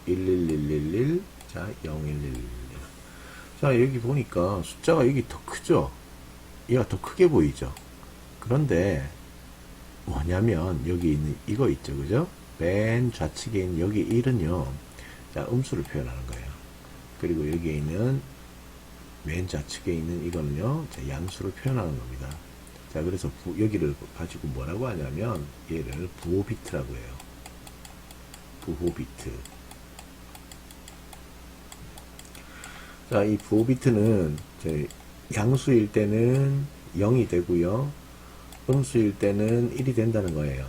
11111, 자, 0111. 자, 여기 보니까 숫자가 여기 더 크죠? 얘가 더 크게 보이죠? 그런데 뭐냐면 여기 있는 이거 있죠, 그죠? 맨 좌측에 있는 여기 1은요, 자, 음수를 표현하는 거예요. 그리고 여기에 있는 맨 좌측에 있는 이거는요, 자, 양수를 표현하는 겁니다. 자, 그래서 여기를 가지고 뭐라고 하냐면 얘를 부호 비트라고 해요. 부호 비트. 자, 이 부호 비트는 양수일 때는 0이 되고요, 음수일 때는 1이 된다는 거예요.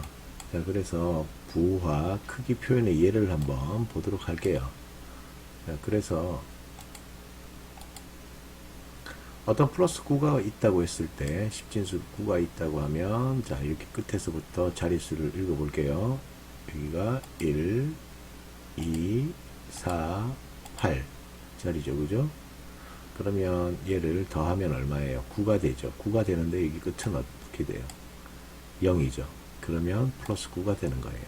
자, 그래서 부호와 크기 표현의 예를 한번 보도록 할게요. 자, 그래서 어떤 플러스 9가 있다고 했을 때, 10진수 9가 있다고 하면, 자, 이렇게 끝에서부터 자릿수를 읽어볼게요. 여기가 1, 2, 4, 8 자리죠, 그죠? 그러면 얘를 더하면 얼마예요? 9가 되죠. 9가 되는데 여기 끝은 어떻게 돼요? 0이죠. 그러면 플러스 9가 되는 거예요.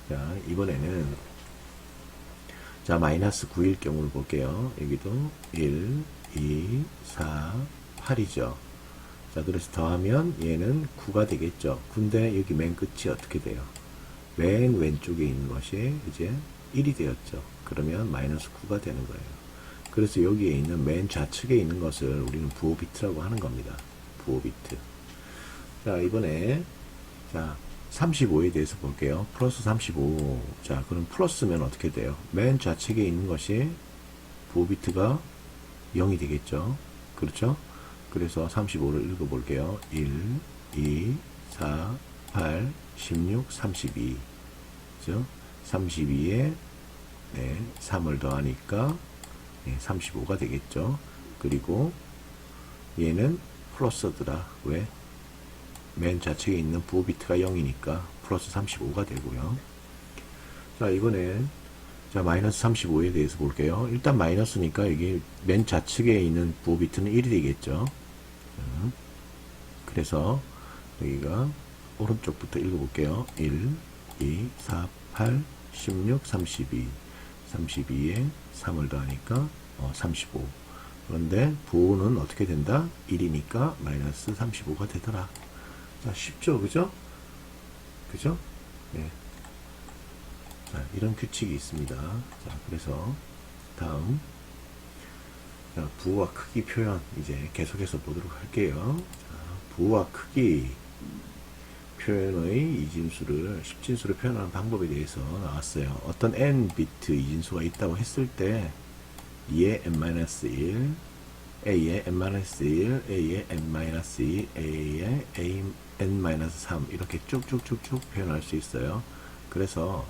자, 이번에는 자, 마이너스 9일 경우를 볼게요. 여기도 1, 2, 4, 8이죠. 자, 그래서 더하면 얘는 9가 되겠죠. 근데 여기 맨 끝이 어떻게 돼요? 맨 왼쪽에 있는 것이 이제 1이 되었죠. 그러면 마이너스 9가 되는 거예요. 그래서 여기에 있는 맨 좌측에 있는 것을 우리는 부호 비트라고 하는 겁니다. 부호 비트. 자, 이번에 자, 35에 대해서 볼게요. 플러스 35. 자, 그럼 플러스면 어떻게 돼요? 맨 좌측에 있는 것이 부호 비트가 0이 되겠죠. 그렇죠? 그래서 35를 읽어볼게요. 1, 2, 4, 8, 16, 32. 그죠? 32에 3을 더하니까 35가 되겠죠. 그리고 얘는 플러스더라. 왜? 맨 좌측에 있는 부호 비트가 0이니까 플러스 35가 되고요. 자, 이번엔 자, 마이너스 35에 대해서 볼게요. 일단 마이너스니까 여기 맨 좌측에 있는 부호 비트는 1이 되겠죠. 그래서 여기가 오른쪽부터 읽어볼게요. 1, 2, 4, 8, 16, 32. 32에 3을 더하니까 35. 그런데 부호는 어떻게 된다? 1이니까 마이너스 35가 되더라. 자, 쉽죠? 그죠? 그죠? 네. 자, 이런 규칙이 있습니다. 자, 그래서 다음 자, 부호와 크기 표현 이제 계속해서 보도록 할게요. 자, 부호와 크기. 표현의 이진수를 10진수로 표현하는 방법에 대해서 나왔어요. 어떤 n 비트 이진수가 있다고 했을 때 2의 n-1, a의 n-1, a의 n-2, a의 n-3 이렇게 쭉쭉쭉쭉 표현할 수 있어요. 그래서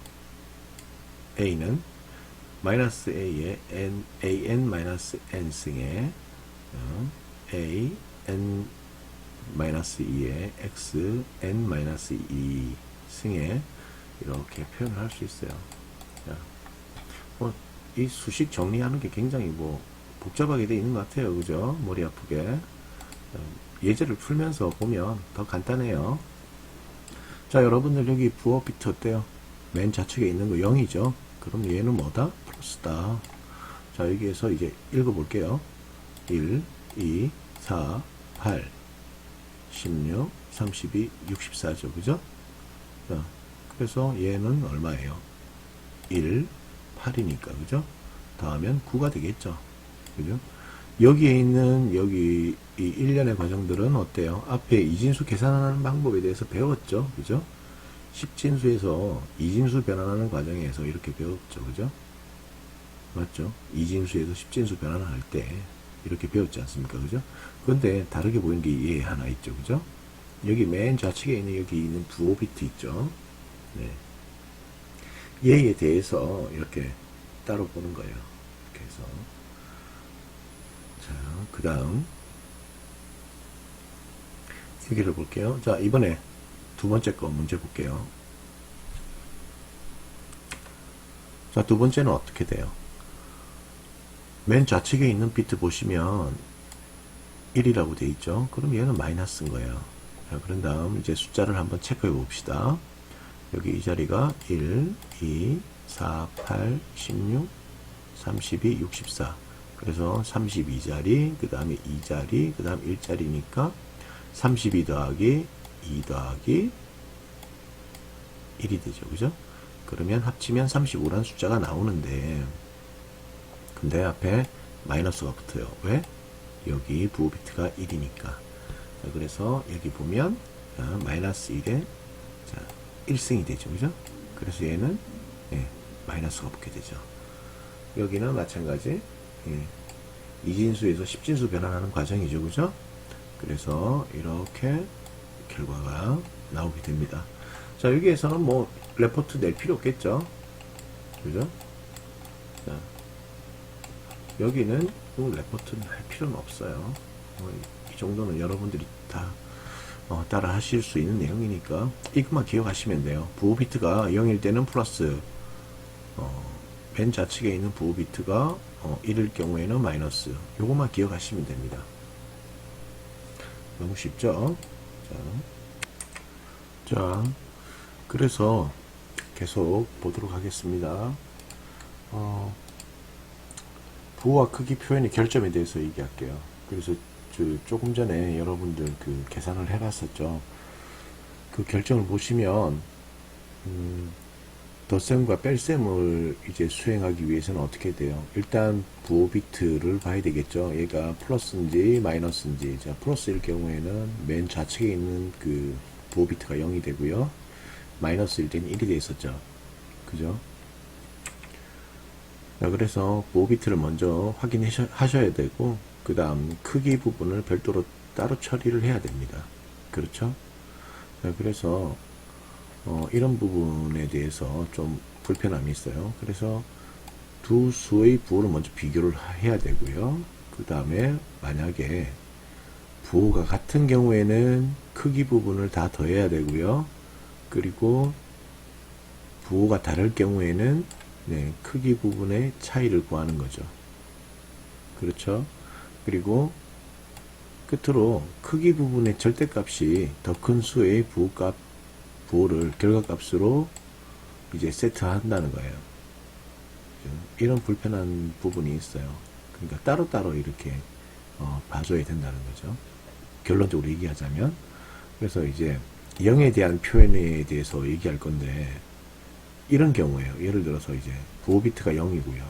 a는 마이너스 a의 an-n승의 a n-2의 x n-2 승에 이렇게 표현을 할 수 있어요. 이 수식 정리하는 게 굉장히 복잡하게 되어 있는 것 같아요. 그죠? 머리 아프게. 예제를 풀면서 보면 더 간단해요. 자, 여러분들 여기 부호 비트 어때요? 맨 좌측에 있는 거 0이죠? 그럼 얘는 뭐다? 플러스다. 자, 여기에서 이제 읽어볼게요. 1, 2, 4, 8, 16, 32, 64죠. 그죠? 자, 그래서 얘는 얼마예요? 1, 8이니까. 그죠? 더하면 9가 되겠죠. 그죠? 여기에 있는 여기 이 일련의 과정들은 어때요? 앞에 이진수 계산하는 방법에 대해서 배웠죠. 그죠? 10진수에서 이진수 변환하는 과정에서 이렇게 배웠죠. 그죠? 맞죠? 이진수에서 10진수 변환할 때 이렇게 배웠지 않습니까? 그죠? 그런데 다르게 보이는 게 얘 하나 있죠. 그죠? 여기 맨 좌측에 있는 여기 있는 부호 비트 있죠. 네. 얘에 대해서 이렇게 따로 보는 거예요. 이렇게 해서. 자, 그 다음. 여기를 볼게요. 자, 이번에 두 번째 거 문제 볼게요. 자, 두 번째는 어떻게 돼요? 맨 좌측에 있는 비트 보시면 1이라고 되어 있죠. 그럼 얘는 마이너스인 거예요. 자, 그런 다음 이제 숫자를 한번 체크해 봅시다. 여기 이 자리가 1, 2, 4, 8, 16, 32, 64. 그래서 32자리, 그 다음에 2자리, 그 다음 1자리니까 32 더하기 2 더하기 1이 되죠. 그죠? 그러면 합치면 35라는 숫자가 나오는데, 근데 앞에 마이너스가 붙어요. 왜? 여기 부호 비트가 1이니까. 자, 그래서 여기 보면 마이너스 1에 1승이 되죠. 그죠? 그래서 얘는 마이너스가 붙게 되죠. 여기는 마찬가지 이진수에서 10진수 변환하는 과정이죠. 그죠? 그래서 이렇게 결과가 나오게 됩니다. 자, 여기에서는 뭐 레포트 낼 필요 없겠죠. 그죠? 자, 여기는 레포트는 할 필요는 없어요. 이 정도는 여러분들이 다 따라 하실 수 있는 내용이니까 이것만 기억하시면 돼요. 부호 비트가 0일 때는 플러스, 맨 좌측에 있는 부호 비트가 1일 경우에는 마이너스. 요것만 기억하시면 됩니다. 너무 쉽죠? 자, 그래서 계속 보도록 하겠습니다. 부호와 크기 표현의 결점에 대해서 얘기할게요. 그래서 조금 전에 여러분들 그 계산을 해놨었죠. 그 결정을 보시면 덧셈과 뺄셈을 이제 수행하기 위해서는 어떻게 돼요? 일단 부호 비트를 봐야 되겠죠. 얘가 플러스인지 마이너스인지. 자, 플러스일 경우에는 맨 좌측에 있는 그 부호 비트가 0이 되고요. 마이너스일 때는 1이 돼 있었죠. 그죠? 자, 그래서 부호 비트를 먼저 확인하셔야 되고, 그 다음 크기 부분을 별도로 따로 처리를 해야 됩니다. 그렇죠? 자, 그래서 이런 부분에 대해서 좀 불편함이 있어요. 그래서 두 수의 부호를 먼저 비교를 해야 되고요. 그 다음에 만약에 부호가 같은 경우에는 크기 부분을 다 더해야 되고요. 그리고 부호가 다를 경우에는 크기 부분의 차이를 구하는 거죠. 그렇죠? 그리고 끝으로 크기 부분의 절대값이 더 큰 수의 부호를 결과값으로 이제 세트한다는 거예요. 이런 불편한 부분이 있어요. 그러니까 따로따로 이렇게 봐줘야 된다는 거죠. 결론적으로 얘기하자면. 그래서 이제 0에 대한 표현에 대해서 얘기할 건데, 이런 경우에요. 예를 들어서 이제 부호 비트가 0이고요.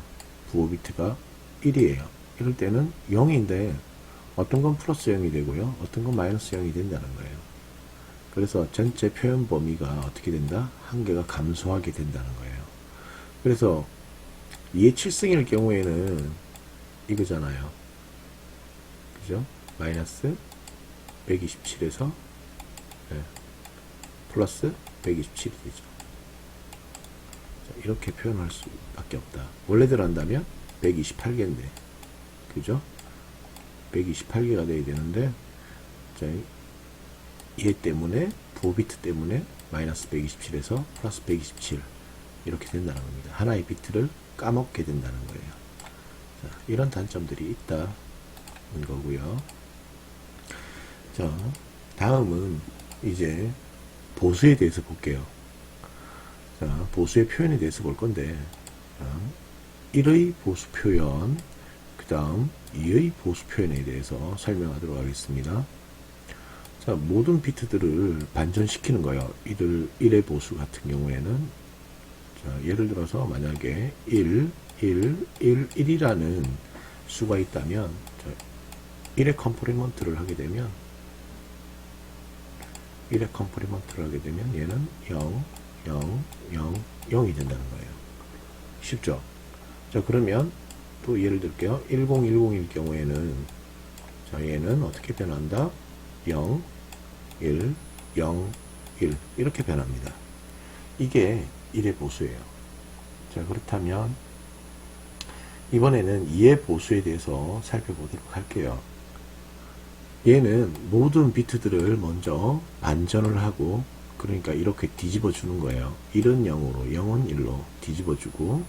부호 비트가 1이에요. 이럴 때는 0인데 어떤 건 플러스 0이 되고요. 어떤 건 마이너스 0이 된다는 거예요. 그래서 전체 표현 범위가 어떻게 된다? 한계가 감소하게 된다는 거예요. 그래서 2의 7승일 경우에는 이거잖아요. 그죠? 마이너스 127에서 플러스 127이 되죠. 자, 이렇게 표현할 수밖에 없다. 원래대로 한다면 128개인데, 그죠? 128개가 돼야 되는데, 자, 얘 때문에, 부호비트 때문에 마이너스 127에서 플러스 127 이렇게 된다는 겁니다. 하나의 비트를 까먹게 된다는 거예요. 자, 이런 단점들이 있다는 거고요. 자, 다음은 이제 보수에 대해서 볼게요. 자, 보수의 표현에 대해서 볼 건데, 1의 보수 표현, 그 다음 2의 보수 표현에 대해서 설명하도록 하겠습니다. 자, 모든 비트들을 반전시키는 거예요. 1의 보수 같은 경우에는. 자, 예를 들어서 만약에 1, 1, 1, 1이라는 수가 있다면, 자, 1의 컴프리먼트를 하게 되면, 1의 컴프리먼트를 하게 되면 얘는 0, 0, 0, 0이 된다는 거예요. 쉽죠? 자, 그러면 또 예를 들게요. 10101일 경우에는, 자, 얘는 어떻게 변한다? 0, 1, 0, 1 이렇게 변합니다. 이게 1의 보수예요. 자, 그렇다면 이번에는 2의 보수에 대해서 살펴보도록 할게요. 얘는 모든 비트들을 먼저 반전을 하고, 그러니까 이렇게 뒤집어 주는 거예요. 1은 0으로, 0은 1로 뒤집어 주고,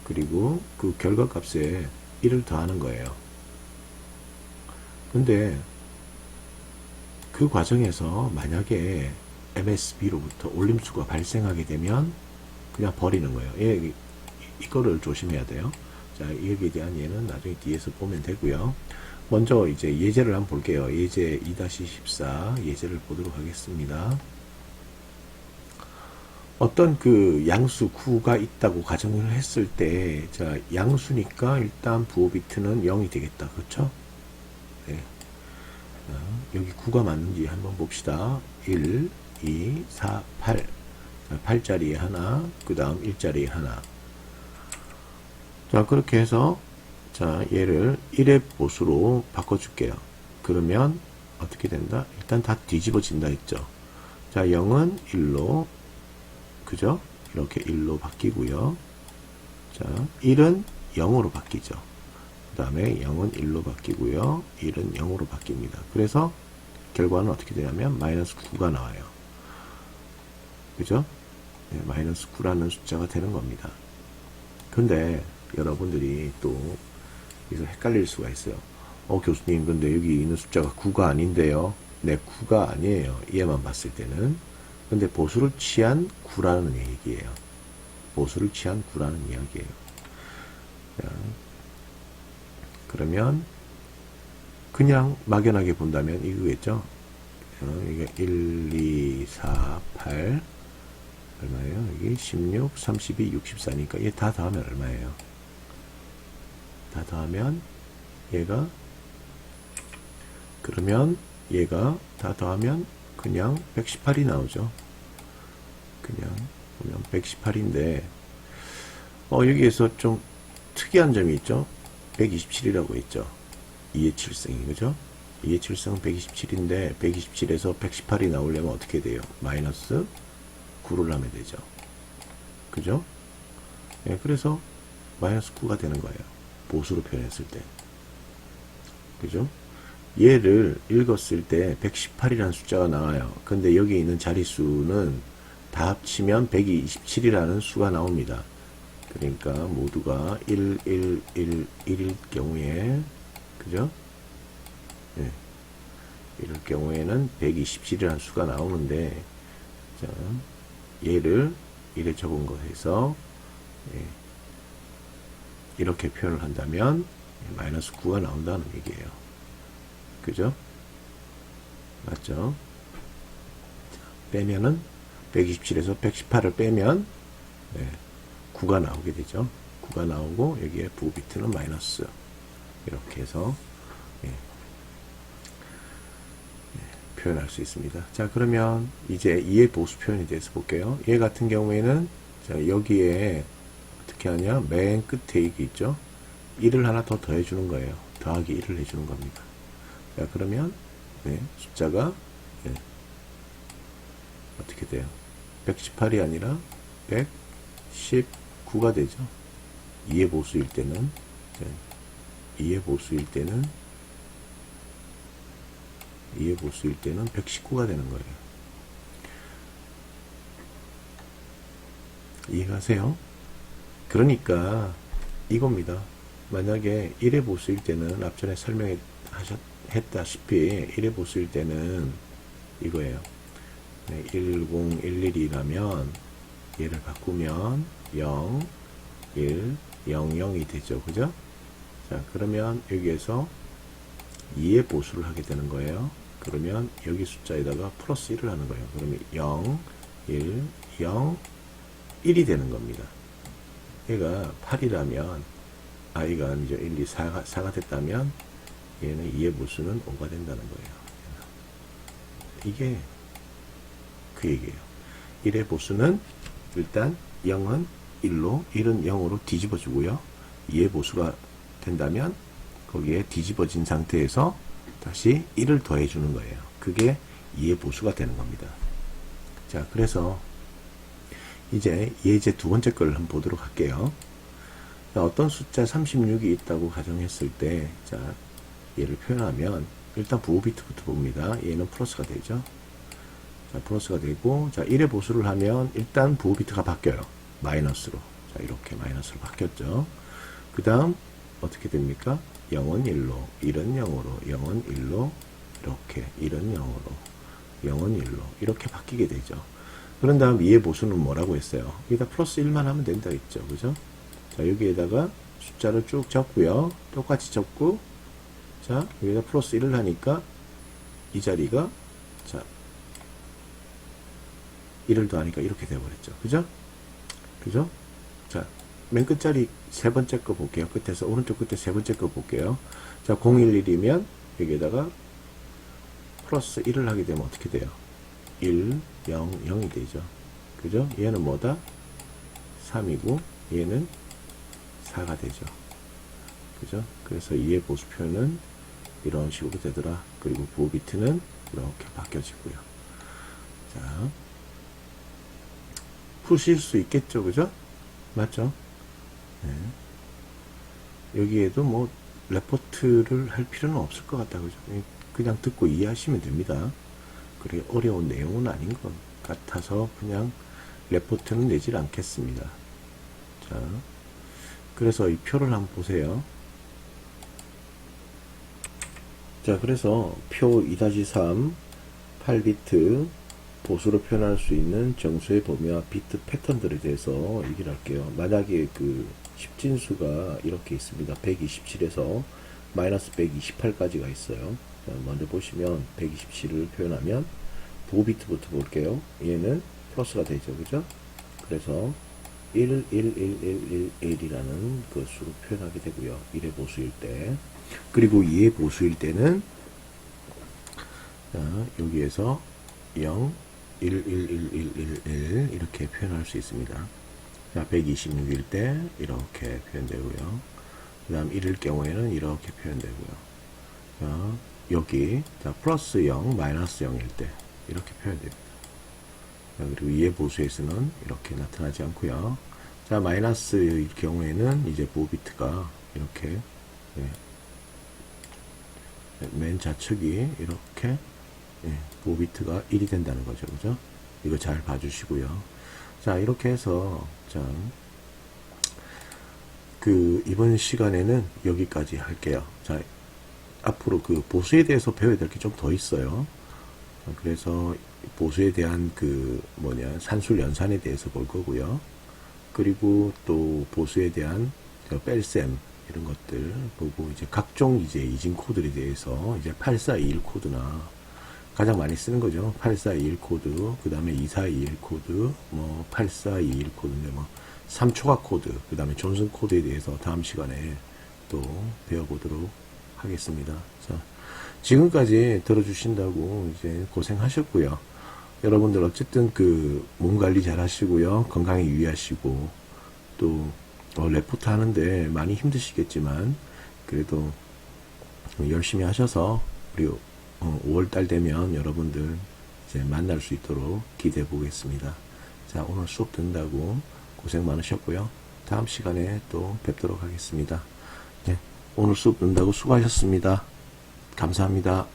그리고 그 결과값에 1을 더하는 거예요. 근데 그 과정에서 만약에 MSB로부터 올림수가 발생하게 되면 그냥 버리는 거예요. 이거를 조심해야 돼요. 자, 여기에 대한 예는 나중에 뒤에서 보면 되고요. 먼저 이제 예제를 한번 볼게요. 예제 2-14 예제를 보도록 하겠습니다. 어떤 그 양수 9가 있다고 가정을 했을 때, 자, 양수니까 일단 부호 비트는 0이 되겠다. 그렇죠? 네. 여기 9가 맞는지 한번 봅시다. 1, 2, 4, 8. 자, 8자리에 하나, 그 다음 1자리에 하나. 자, 그렇게 해서, 자, 얘를 1의 보수로 바꿔줄게요. 그러면 어떻게 된다? 일단 다 뒤집어진다 했죠. 자, 0은 1로, 그죠? 이렇게 1로 바뀌고요. 자, 1은 0으로 바뀌죠. 그 다음에 0은 1로 바뀌고요. 1은 0으로 바뀝니다. 그래서 결과는 어떻게 되냐면 마이너스 9가 나와요. 그죠? 네, 마이너스 9라는 숫자가 되는 겁니다. 근데 여러분들이 또 여기서 헷갈릴 수가 있어요. 교수님, 근데 여기 있는 숫자가 9가 아닌데요. 네, 9가 아니에요. 얘만 봤을 때는. 근데 보수를 취한 9라는 얘기예요. 보수를 취한 9라는 이야기예요. 자, 그러면 그냥 막연하게 본다면 이거겠죠. 이게 1, 2, 4, 8 얼마예요? 여기 16, 32, 64니까 얘 다 더하면 얼마예요? 다 더하면 얘가, 그러면 얘가 다 더하면 그냥 118이 나오죠. 그냥 보면 118인데 여기에서 좀 특이한 점이 있죠. 127이라고 했죠. 2의 7승이, 그죠? 2의 7승은 127인데 127에서 118이 나오려면 어떻게 돼요? 마이너스 9를 하면 되죠. 그죠? 네, 그래서 마이너스 9가 되는 거예요. 보수로 표현했을 때. 그죠? 얘를 읽었을 때 118이라는 숫자가 나와요. 근데 여기 있는 자릿수는 다 합치면 127이라는 수가 나옵니다. 그러니까 모두가 1, 1, 1, 1일 경우에, 그죠? 네. 이럴 경우에는 127이라는 수가 나오는데, 자, 얘를 1에 적은 것에서, 예, 이렇게 표현을 한다면, 마이너스 9가 나온다는 얘기예요. 그죠? 맞죠? 자, 빼면은, 127에서 118을 빼면, 네, 9가 나오게 되죠. 9가 나오고, 여기에 부호비트는 마이너스. 이렇게 해서, 예, 표현할 수 있습니다. 자, 그러면 이제 이해 보수 표현에 대해서 볼게요. 얘 같은 경우에는 자, 여기에 어떻게 하냐? 맨 끝에 이게 있죠? 1을 하나 더 더해주는 거예요. 더하기 1을 해주는 겁니다. 자, 그러면 네, 숫자가 네, 어떻게 돼요? 118이 아니라 119가 되죠. 이해 보수일 때는 이해 보수일 때는 119가 되는 거예요. 이해가세요? 그러니까 이겁니다. 만약에 1의 보수일 때는 앞전에 설명했다시피 1의 보수일 때는 이거예요. 1011이라면 얘를 바꾸면 0, 1, 0, 0이 되죠. 그죠? 자, 그러면 여기에서 2의 보수를 하게 되는 거예요. 그러면 여기 숫자에다가 플러스 1을 하는 거예요. 그러면 0, 1, 0, 1이 되는 겁니다. 얘가 8이라면 i가 이제 1, 2, 4가 됐다면 얘는 2의 보수는 5가 된다는 거예요. 이게 그 얘기예요. 1의 보수는 일단 0은 1로 1은 0으로 뒤집어 주고요. 2의 보수가 된다면 거기에 뒤집어진 상태에서 다시 1을 더해 주는 거예요. 그게 2의 보수가 되는 겁니다. 자, 그래서 이제 예제 두 번째 걸 한번 보도록 할게요. 자, 어떤 숫자 36이 있다고 가정했을 때, 자, 얘를 표현하면 일단 부호 비트부터 봅니다. 얘는 플러스가 되죠. 자, 플러스가 되고, 자, 1의 보수를 하면 일단 부호 비트가 바뀌어요. 마이너스로. 자, 이렇게 마이너스로 바뀌었죠. 그 다음 어떻게 됩니까? 0은 1로, 1은 0으로, 0은 1로, 이렇게 1은 0으로, 0은 1로 이렇게 바뀌게 되죠. 그런 다음 2의 보수는 뭐라고 했어요? 여기다 플러스 1만 하면 된다 했죠. 그죠? 자, 여기에다가 숫자를 쭉 적고요. 똑같이 적고, 자, 여기다 플러스 1을 하니까 이 자리가, 자, 1을 더하니까 이렇게 되어버렸죠. 그죠? 그죠? 자, 맨 끝자리 세 번째 거 볼게요. 끝에서, 오른쪽 끝에 세 번째 거 볼게요. 자, 011이면 여기에다가 플러스 1을 하게 되면 어떻게 돼요? 1, 0, 0이 되죠. 그죠? 얘는 뭐다? 3이고, 얘는 4가 되죠. 그죠? 그래서 2의 보수 표현은 이런 식으로 되더라. 그리고 부호 비트는 이렇게 바뀌어지고요. 자, 푸실 수 있겠죠. 그죠? 맞죠? 네. 여기에도 뭐 레포트를 할 필요는 없을 것 같다. 그죠? 그냥 듣고 이해하시면 됩니다. 그렇게 어려운 내용은 아닌 것 같아서 그냥 레포트는 내질 않겠습니다. 자, 그래서 이 표를 한번 보세요. 자, 그래서 표 2-3 8비트 보수로 표현할 수 있는 정수의 범위와 비트 패턴들에 대해서 얘기를 할게요. 만약에 그 십진수가 이렇게 있습니다. 127에서 마이너스 128까지가 있어요. 자, 먼저 보시면 127을 표현하면 부호 비트부터 볼게요. 얘는 플러스가 되죠. 그죠? 그래서 1, 1, 1, 1, 1, 1이라는 그 수로 표현하게 되고요. 1의 보수일 때. 그리고 2의 보수일 때는 자, 여기에서 0, 1, 1, 1, 1, 1, 1 이렇게 표현할 수 있습니다. 자, 126일 때 이렇게 표현되고요. 그 다음 1일 경우에는 이렇게 표현되고요. 자, 여기 자, 플러스 0, 마이너스 0일 때 이렇게 표현됩니다. 자, 그리고 2의 보수에서는 이렇게 나타나지 않고요. 자, 마이너스일 경우에는 이제 부호 비트가 이렇게 맨 좌측이 이렇게 부호 비트가 1이 된다는 거죠. 그죠? 이거 잘 봐주시고요. 자, 이렇게 해서 자, 그 이번 시간에는 여기까지 할게요. 자, 앞으로 그 보수에 대해서 배워야 될 게 좀 더 있어요. 그래서 보수에 대한 그 산술 연산에 대해서 볼 거고요. 그리고 또 보수에 대한 뺄셈 이런 것들 보고 이제 각종 이제 이진 코드에 대해서 이제 8421 코드나 가장 많이 쓰는 거죠. 8421 코드, 그 다음에 2421 코드, 뭐 8421 코드인데 뭐 3초각 코드, 그 다음에 존슨 코드에 대해서 다음 시간에 또 배워보도록 하겠습니다. 자, 지금까지 들어주신다고 이제 고생하셨고요. 여러분들 어쨌든 그 몸 관리 잘 하시고요. 건강에 유의하시고 또 레포트 하는데 많이 힘드시겠지만 그래도 열심히 하셔서 우리 5월달 되면 여러분들 이제 만날 수 있도록 기대해 보겠습니다. 자, 오늘 수업 듣는다고 고생 많으셨고요. 다음 시간에 또 뵙도록 하겠습니다. 네, 오늘 수업 듣는다고 수고하셨습니다. 감사합니다.